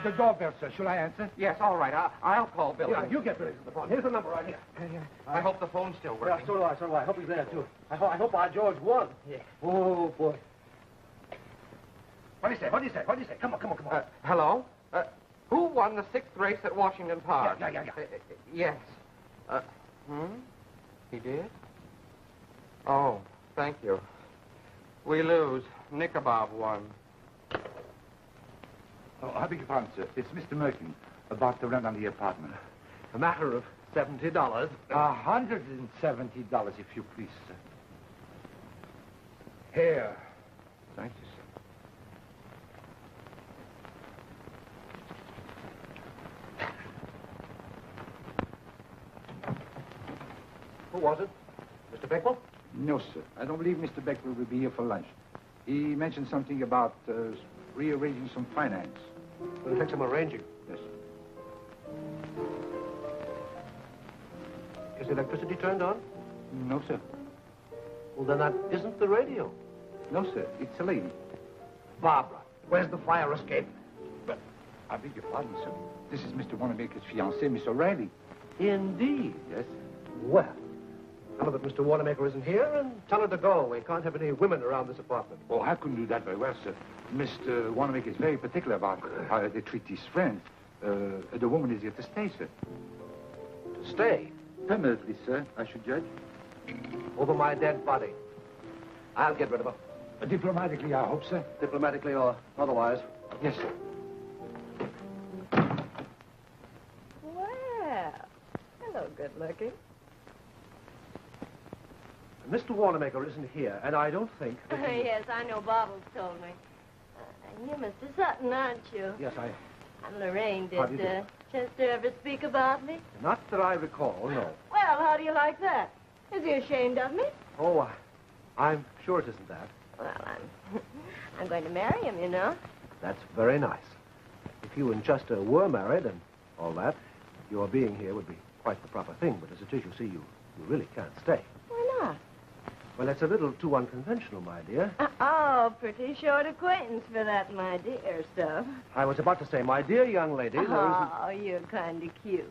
The doorbell, sir. Shall I answer? Yes, all right. I'll call Billy. Yeah, you get Billy to the phone. Here's the number right here. I hope the phone's still working. Yeah, so do I. I hope he's there, too. I hope our George won. Yeah. Oh, boy. What do you say? Come on. Hello? Who won the 6th race at Washington Park? Yeah. Yes. He did? Oh, thank you. We lose. Nicobob won. Oh, I beg your pardon, sir. It's Mr. Merkin, about to rent on the apartment. A matter of $70. $170, if you please, sir. Here. Thank you, sir. Who was it? Mr. Beckwell? No, sir. I don't believe Mr. Beckwell will be here for lunch. He mentioned something about rearranging some finance. It'll take some arranging. Yes, sir. Is the electricity turned on? No, sir. Well, then that isn't the radio. No, sir. It's a lady. Barbara, where's the fire escape? But I beg your pardon, sir. This is Mr. Wanamaker's fiancée, Miss O'Reilly. Indeed. Yes. Well, tell her that Mr. Wanamaker isn't here and tell her to go. We can't have any women around this apartment. Oh, I couldn't do that very well, sir. Mr. Wanamaker is very particular about how they treat his friends. The woman is here to stay, sir. To stay? Permanently, sir, I should judge. Over my dead body. I'll get rid of her. Diplomatically, I hope, sir. Diplomatically or otherwise. Yes, sir. Well, hello, good looking. Mr. Wanamaker isn't here, and I don't think... that he- Yes, I know Bottles told me. You're Mr. Sutton, aren't you? Yes, I'm Lorraine. How do you Did Chester ever speak about me? Not that I recall, no. Well, how do you like that? Is he ashamed of me? Oh, I'm sure it isn't that. Well, I'm going to marry him, you know. That's very nice. If you and Chester were married and all that, your being here would be quite the proper thing. But as it is, you see, you really can't stay. Why not? Well, it's a little too unconventional, my dear. Oh, pretty short acquaintance for that, my dear stuff. I was about to say, my dear young lady, there isn't... Oh, you're kind of cute.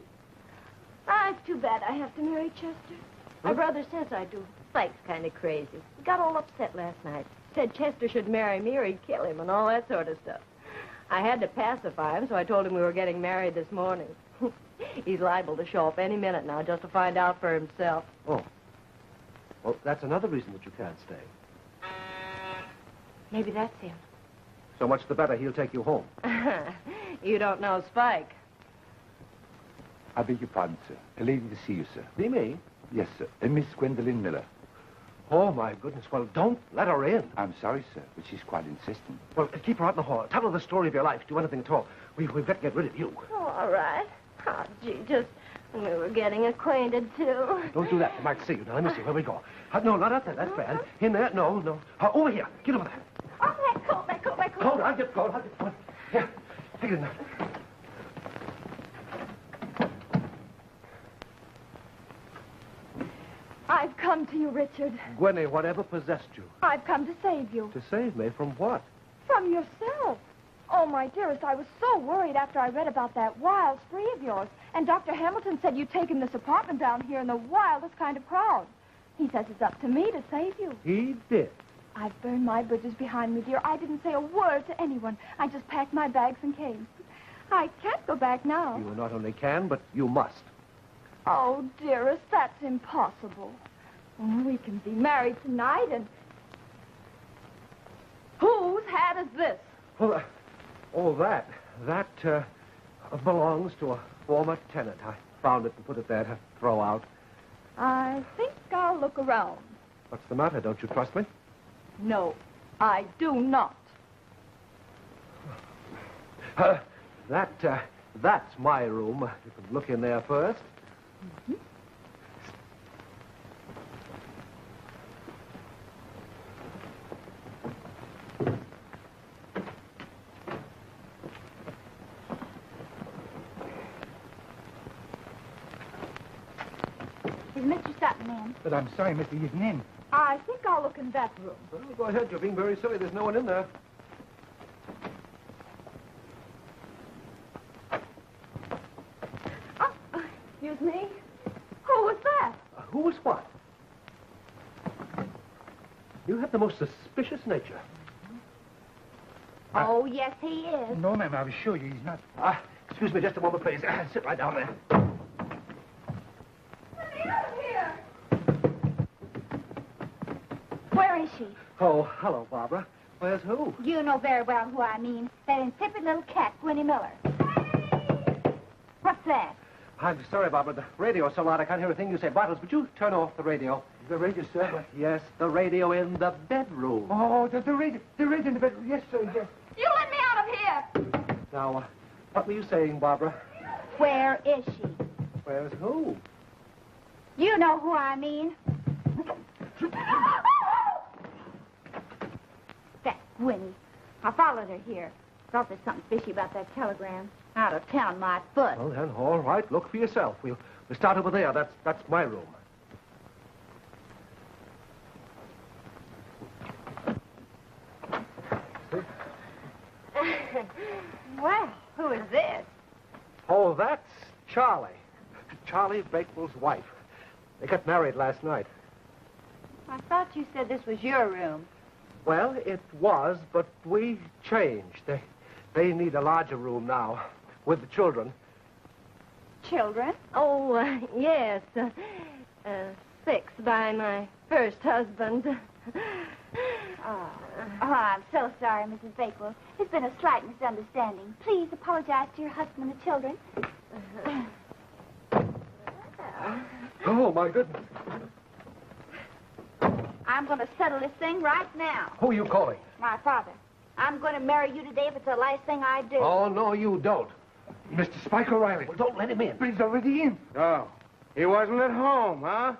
Ah, it's too bad I have to marry Chester. My brother says I do. Spike's kind of crazy. He got all upset last night. Said Chester should marry me or he'd kill him and all that sort of stuff. I had to pacify him, so I told him we were getting married this morning. He's liable to show up any minute now just to find out for himself. Oh. Well, that's another reason that you can't stay. Maybe that's him. So much the better. He'll take you home. You don't know Spike. I beg your pardon, sir. A lady to see you, sir. See me? Yes, sir. Miss Gwendolyn Miller. Oh, my goodness. Well, don't let her in. I'm sorry, sir, but she's quite insistent. Well, keep her out in the hall. Tell her the story of your life. Do anything at all. We've got to get rid of you. Oh, all right. Oh, gee, just when we were getting acquainted, too. Don't do that. They might see you. Now, let me see. Where we go? No, not out there. That's bad. In there? No. Over here. Get over there. Oh, that coat. Coat. I'll get coat. Here. Take it in there. I've come to you, Richard. Gwenny, whatever possessed you? I've come to save you. To save me from what? From yourself. Oh, my dearest, I was so worried after I read about that wild spree of yours. And Dr. Hamilton said you'd taken this apartment down here in the wildest kind of crowd. He says it's up to me to save you. He did. I've burned my bridges behind me, dear. I didn't say a word to anyone. I just packed my bags and came. I can't go back now. You not only can, but you must. Oh, dearest, that's impossible. We can be married tonight and... Whose hat is this? Well, that belongs to a former tenant. I found it and put it there to throw out. I think I'll look around. What's the matter? Don't you trust me? No, I do not. That's my room. You can look in there first. Mm-hmm. Is Mr. Sutton in? But I'm sorry, Mr. He isn't in. I think I'll look in that room. Well, go ahead. You're being very silly. There's no one in there. Oh, excuse me. Who was that? Who was what? You have the most suspicious nature. Oh, yes, he is. No, ma'am, I assure you he's not. Excuse me just a moment, please. Sit right down there. Where is she? Oh, hello, Barbara. Where's who? You know very well who I mean. That insipid little cat, Gwenny Miller. What's that? I'm sorry, Barbara. The radio's so loud I can't hear a thing you say. Bottles, would you turn off the radio? The radio, sir? Yes, the radio in the bedroom. Oh, the radio in the bedroom. Yes, sir, yes. You let me out of here! Now, what were you saying, Barbara? Where is she? Where's who? You know who I mean. That Gwenny. I followed her here. Thought there's something fishy about that telegram. Out of town, my foot. Well, then, all right. Look for yourself. We'll start over there. That's my room. Well, who is this? Oh, that's Charlie. Charlie Bakewell's wife. They got married last night. I thought you said this was your room. Well, it was, but we changed. They need a larger room now, with the children. Children? Oh, yes. 6 by my first husband. Oh, I'm so sorry, Mrs. Bakewell. There's been a slight misunderstanding. Please apologize to your husband and the children. Oh, my goodness. I'm going to settle this thing right now. Who are you calling? My father. I'm going to marry you today if it's the last thing I do. Oh, no, you don't. Mr. Spike O'Reilly. Well, don't let him in. But he's already in. Oh, he wasn't at home, huh?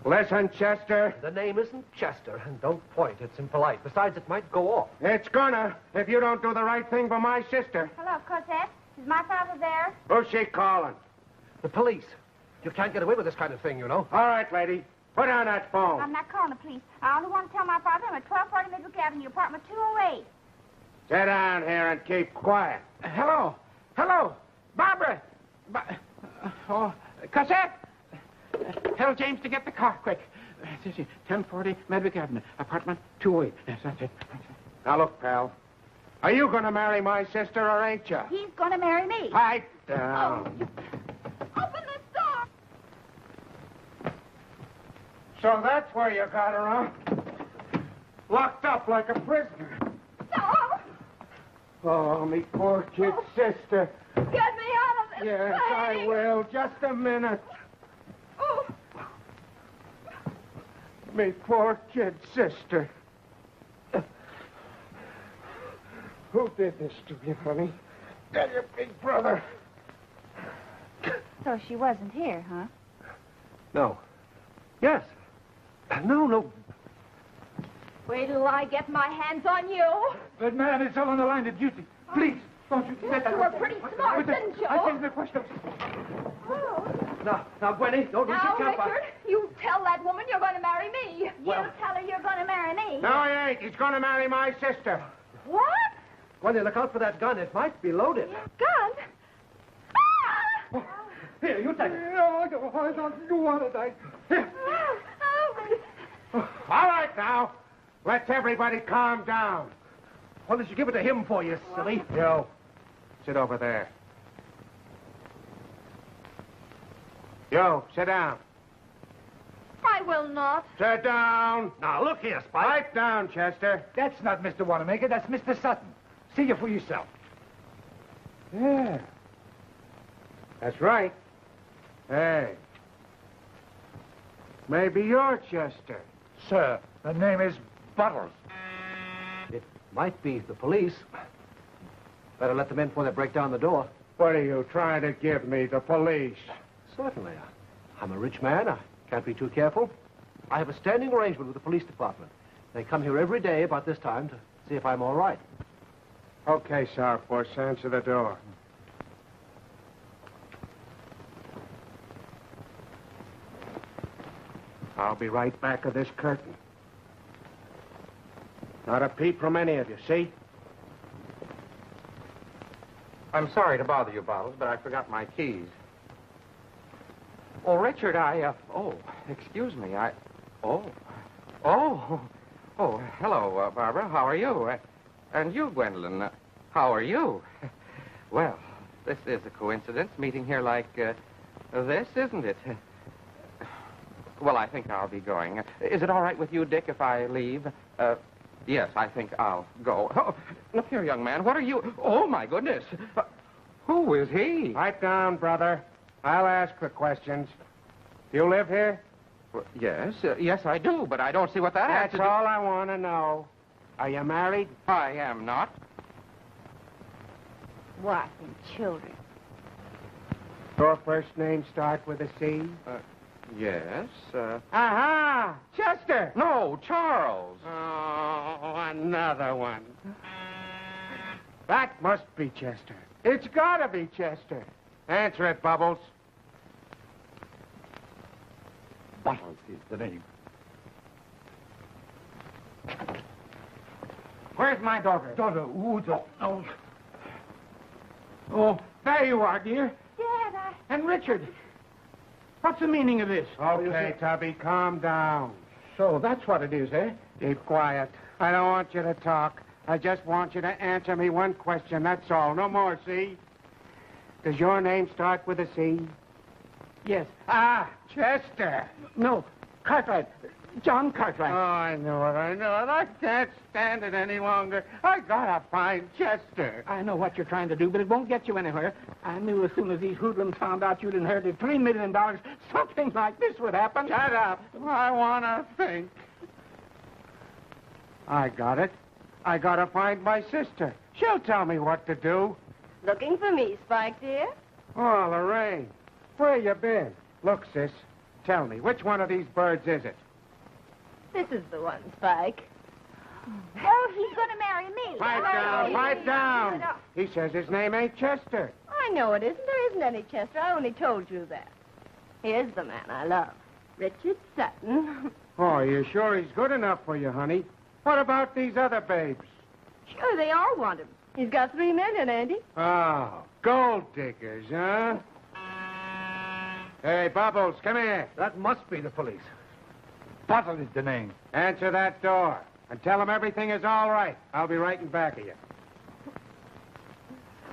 Listen, Chester. The name isn't Chester, and don't point. It's impolite. Besides, it might go off. It's gonna, if you don't do the right thing for my sister. Hello, Cosette. Is my father there? Who's she calling? The police. You can't get away with this kind of thing, you know. All right, lady. Put down that phone. I'm not calling the police. I only want to tell my father I'm at 1240 Midbrook Avenue, apartment 208. Sit down here and keep quiet. Hello. Hello. Barbara. Cosette. Tell James to get the car, quick. 1040 Medwick Avenue, apartment 208. Yes, that's it. Now, look, pal. Are you going to marry my sister or ain't you? He's going to marry me. Pipe down. Open the door! So that's where you got her, huh? Locked up like a prisoner. No! Oh, me poor kid sister. Get me out of this Yes, I place! will. Just a minute. Oh. Me poor kid sister. Who did this to you, honey? Tell your big brother. So she wasn't here, huh? No. Yes. No. Wait till I get my hands on you. That man is all on the line of duty. Please, don't you let that... You were pretty smart, didn't you? I think the question... Now, Gwenny, don't lose Now, your temper. Richard, you tell that woman you're going to marry me. You tell her you're going to marry me. No, he ain't. He's going to marry my sister. What? Gwenny, look out for that gun. It might be loaded. Gun? Ah! Here, you take it. No, I don't want it. Here. All right, now. Let's everybody calm down. What did you give it to him for, you silly? You, sit over there. You, sit down. I will not. Sit down. Now, look here, Spike. Pipe down, Chester. That's not Mr. Wanamaker. That's Mr. Sutton. See you for yourself. Yeah. That's right. Hey. Maybe you're Chester. Sir, the name is Buttles. It might be the police. Better let them in before they break down the door. What are you trying to give me, the police? Certainly. I'm a rich man. I can't be too careful. I have a standing arrangement with the police department. They come here every day about this time to see if I'm all right. Okay, Sourpuss, answer the door. I'll be right back of this curtain. Not a peep from any of you, see? I'm sorry to bother you, Bottles, but I forgot my keys. Oh, Richard, excuse me, hello, Barbara, how are you? And you, Gwendolyn, how are you? Well, this is a coincidence, meeting here like this, isn't it? Well, I think I'll be going. Is it all right with you, Dick, if I leave? Yes, I think I'll go. Oh, look here, young man, what are you... Oh, my goodness. Who is he? Pipe down, brother. I'll ask the questions. You live here? Well, yes, yes, I do, but I don't see what that has That's to do... all I want to know. Are you married? I am not. Wife and children. Your first name start with a C? Yes, Aha! Chester! No, Charles. Oh, another one. That must be Chester. It's gotta be Chester. Answer it, Bubbles. Buttles is the name. Where Where's my daughter? Daughter, Oh, there you are, dear. Dad, And Richard. What's the meaning of this? Okay, Tubby, calm down. So that's what it is, eh? Keep quiet. I don't want you to talk. I just want you to answer me one question, that's all. No more, see? Does your name start with a C? Yes. Ah, Chester. No, Cartwright. John Cartwright. Oh, I know it. I can't stand it any longer. I gotta find Chester. I know what you're trying to do, but it won't get you anywhere. I knew as soon as these hoodlums found out you'd inherited $3 million, something like this would happen. Shut up. I wanna think. I got it. I gotta find my sister. She'll tell me what to do. Looking for me, Spike, dear? Oh, Lorraine, where you been? Look, sis, tell me, which one of these birds is it? This is the one, Spike. Oh, he's going to marry me. Pipe down. He says his name ain't Chester. I know it isn't. There isn't any Chester. I only told you that. Here's the man I love, Richard Sutton. Oh, you sure he's good enough for you, honey? What about these other babes? Sure, they all want him. He's got $3 million, ain't he? Oh, gold diggers, huh? Hey, Bubbles, come here. That must be the police. Bottle is the name. Answer that door and tell them everything is all right. I'll be right in back of you.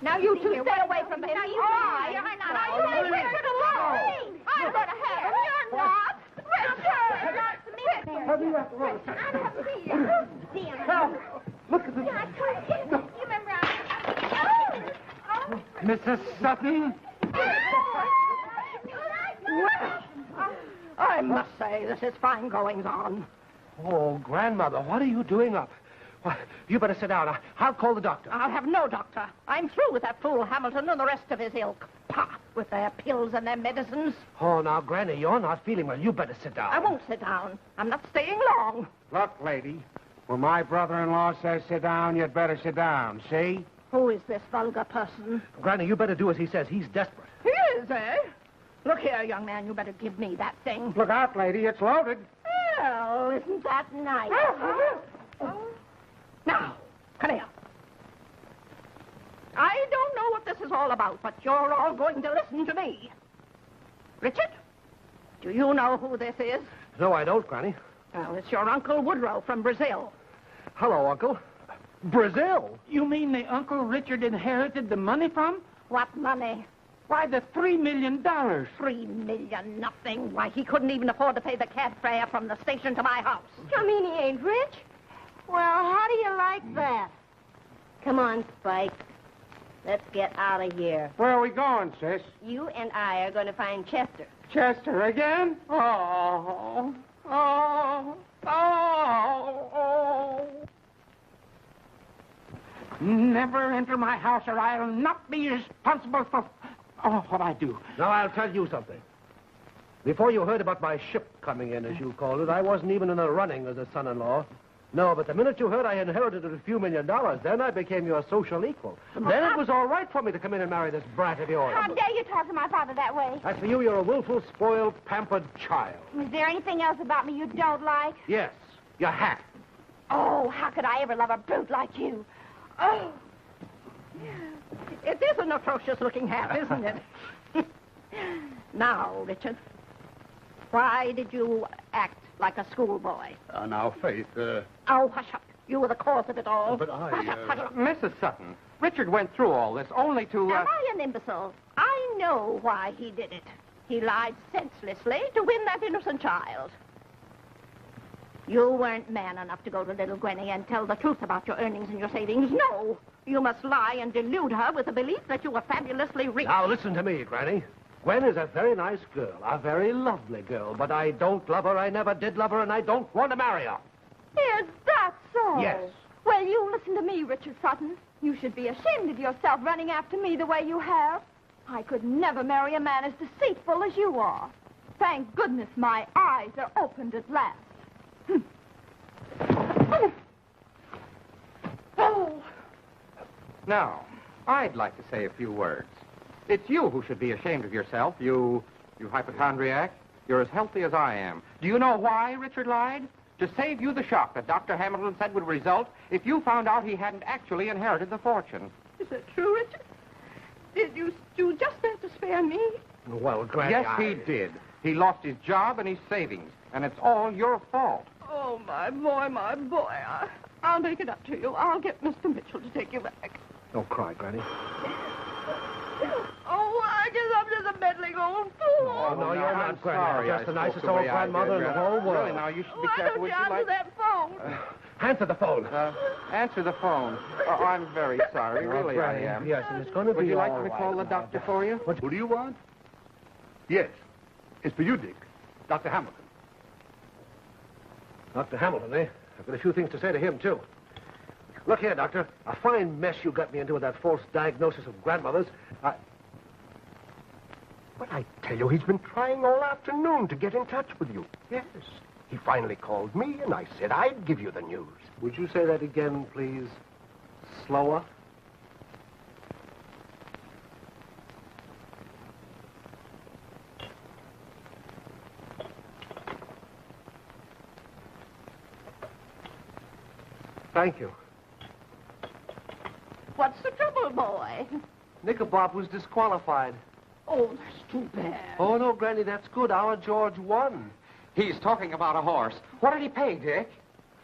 Now you two stay away from him. Now you're not. Now you leave Richard alone. I'm going to have him. You're not. Richard! Hurry up, Rose. Help! Look at this. You remember Mrs. Sutton? Well, I must say this is fine goings on. Oh, Grandmother, what are you doing up? Why, you better sit down. I'll call the doctor. I'll have no doctor. I'm through with that fool Hamilton and the rest of his ilk. Pah, with their pills and their medicines. Oh, now, Granny, you're not feeling well. You better sit down. I won't sit down. I'm not staying long. Look, lady, when my brother-in-law says sit down, you'd better sit down, see? Who is this vulgar person? Granny, you better do as he says. He's desperate. He is, eh? Look here, young man, you better give me that thing. Look out, lady, it's loaded. Well, isn't that nice? Now, come here. I don't know what this is all about, but you're all going to listen to me. Richard, do you know who this is? No, I don't, Granny. Well, it's your Uncle Woodrow from Brazil. Hello, Uncle. Brazil? You mean the Uncle Richard inherited the money from? What money? Why, the $3 million. $3 million nothing. Why, he couldn't even afford to pay the cab fare from the station to my house. You mean he ain't rich? Well, how do you like that? Come on, Spike. Let's get out of here. Where are we going, sis? You and I are going to find Chester. Chester again? Oh. Never enter my house or I'll not be responsible for what I do. Now, I'll tell you something. Before you heard about my ship coming in, as you called it, I wasn't even in the running as a son-in-law. No, but the minute you heard I inherited a few $1 million, then I became your social equal. Then it was all right for me to come in and marry this brat of yours. How dare you talk to my father that way? As for you, you're a willful, spoiled, pampered child. Is there anything else about me you don't like? Yes, your hat. Oh, how could I ever love a brute like you? Oh. It is an atrocious-looking hat, isn't it? Now, Richard, why did you act like a schoolboy? Now, Faith, Oh, hush up. You were the cause of it all. But I, Hush up, hush up. Mrs. Sutton, Richard went through all this only to... Am I an imbecile? I know why he did it. He lied senselessly to win that innocent child. You weren't man enough to go to little Gwenny and tell the truth about your earnings and your savings. No. You must lie and delude her with the belief that you were fabulously rich. Now, listen to me, Granny. Gwen is a very nice girl, a very lovely girl, but I don't love her, I never did love her, and I don't want to marry her. Is that so? Yes. Well, you listen to me, Richard Sutton. You should be ashamed of yourself running after me the way you have. I could never marry a man as deceitful as you are. Thank goodness my eyes are opened at last. Oh. Now, I'd like to say a few words. It's you who should be ashamed of yourself, you hypochondriac. You're as healthy as I am. Do you know why Richard lied? to save you the shock that Dr. Hamilton said would result if you found out he hadn't actually inherited the fortune. Is that true, Richard? Did you just have to spare me? Well, Granny, Yes, he did. He lost his job and his savings, and it's all your fault. Oh, my boy, my boy. I'll make it up to you. I'll get Mr. Mitchell to take you back. Don't cry, Granny. Oh, I guess I'm just a meddling old fool. Oh, no, you're I'm not, Granny. sorry. You're just I the spoke nicest the old way I grandmother did. in the whole world. Really, now, you should be Why careful don't what you you answer like. that phone? Answer the phone. Answer the phone. Oh, I'm very sorry. Really, Granny, I am. Yes, and it's going to be Would you like all me to right. call the doctor for you? Who do you want? Yes. It's for you, Dick. Dr. Hamilton. Dr. Hamilton, eh? I've got a few things to say to him, too. Look here, Doctor. A fine mess you got me into with that false diagnosis of grandmother's. But I tell you, he's been trying all afternoon to get in touch with you. Yes. He finally called me, and I said I'd give you the news. Would you say that again, please? Slower? Thank you. What's the trouble, boy? Knickerbob was disqualified. Oh, that's too bad. Oh, no, Granny, that's good. Our George won. He's talking about a horse. What did he pay, Dick?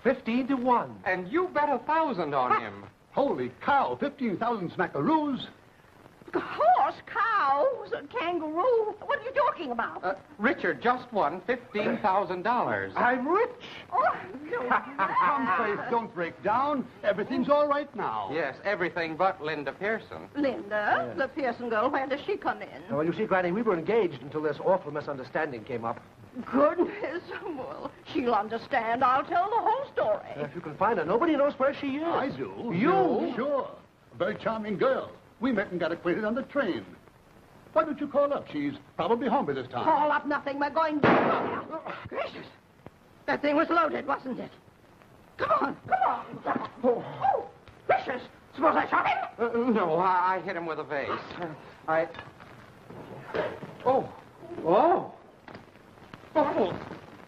15 to 1. And you bet 1,000 on him. Holy cow, 15,000 smackaroos. Horse, cows, a kangaroo. What are you talking about? Richard just won $15,000. I'm rich. Oh, no. Come, Faith, don't break down. Everything's all right now. Yes, everything but Linda Pearson. Linda, the Pearson girl, where does she come in? Well, you see, Granny, we were engaged until this awful misunderstanding came up. Goodness. Well, she'll understand. I'll tell the whole story. If you can find her, nobody knows where she is. I do. You? Sure. A very charming girl. We met and got acquainted on the train. Why don't you call up? She's probably home by this time. Call up nothing. We're going down. Gracious. That thing was loaded, wasn't it? Come on, come on. Oh, gracious. Suppose I shot him? No, I hit him with a vase. Oh.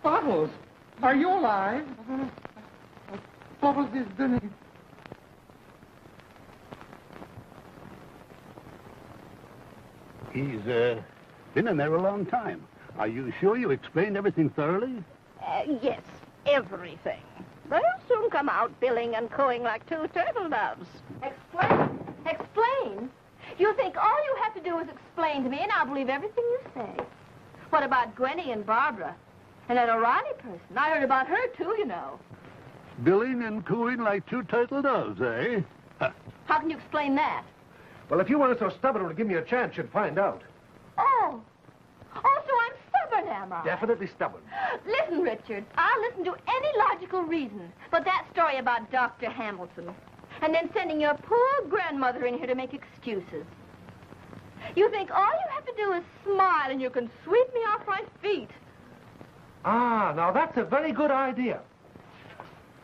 Bottles. Are you alive? Bubbles is doing. He's been in there a long time. Are you sure you explained everything thoroughly? Yes, everything. They'll soon come out billing and cooing like two turtle doves. Explain? Explain? You think all you have to do is explain to me, and I'll believe everything you say. What about Gwenny and Barbara? And that O'Reilly person? I heard about her, too, you know. Billing and cooing like two turtle doves, eh? How can you explain that? Well, if you weren't so stubborn to give me a chance, you'd find out. Oh, so I'm stubborn, am I? Definitely stubborn. Listen, Richard, I'll listen to any logical reason. But that story about Dr. Hamilton, and then sending your poor grandmother in here to make excuses. You think all you have to do is smile and you can sweep me off my feet. Ah, now that's a very good idea.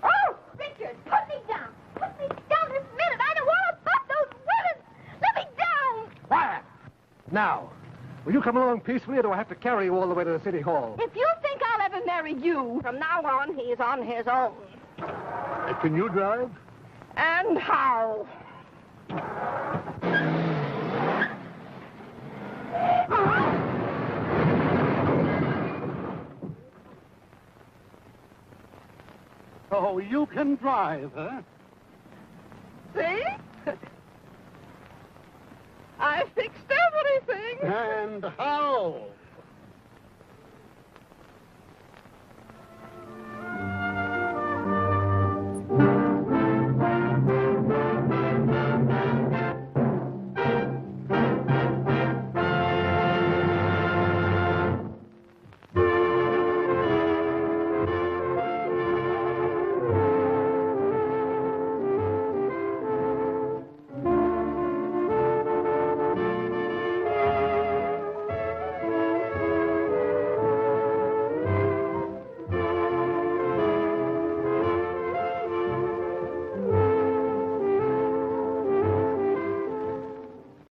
Oh, Richard, put me down. Put me down this minute. I don't want to fuck those women. Let me down. Quiet! Now, will you come along peacefully, or do I have to carry you all the way to the city hall? If you think I'll ever marry you, From now on, he's on his own. Can you drive? And how? Oh, you can drive, huh? See? I fixed everything. And how?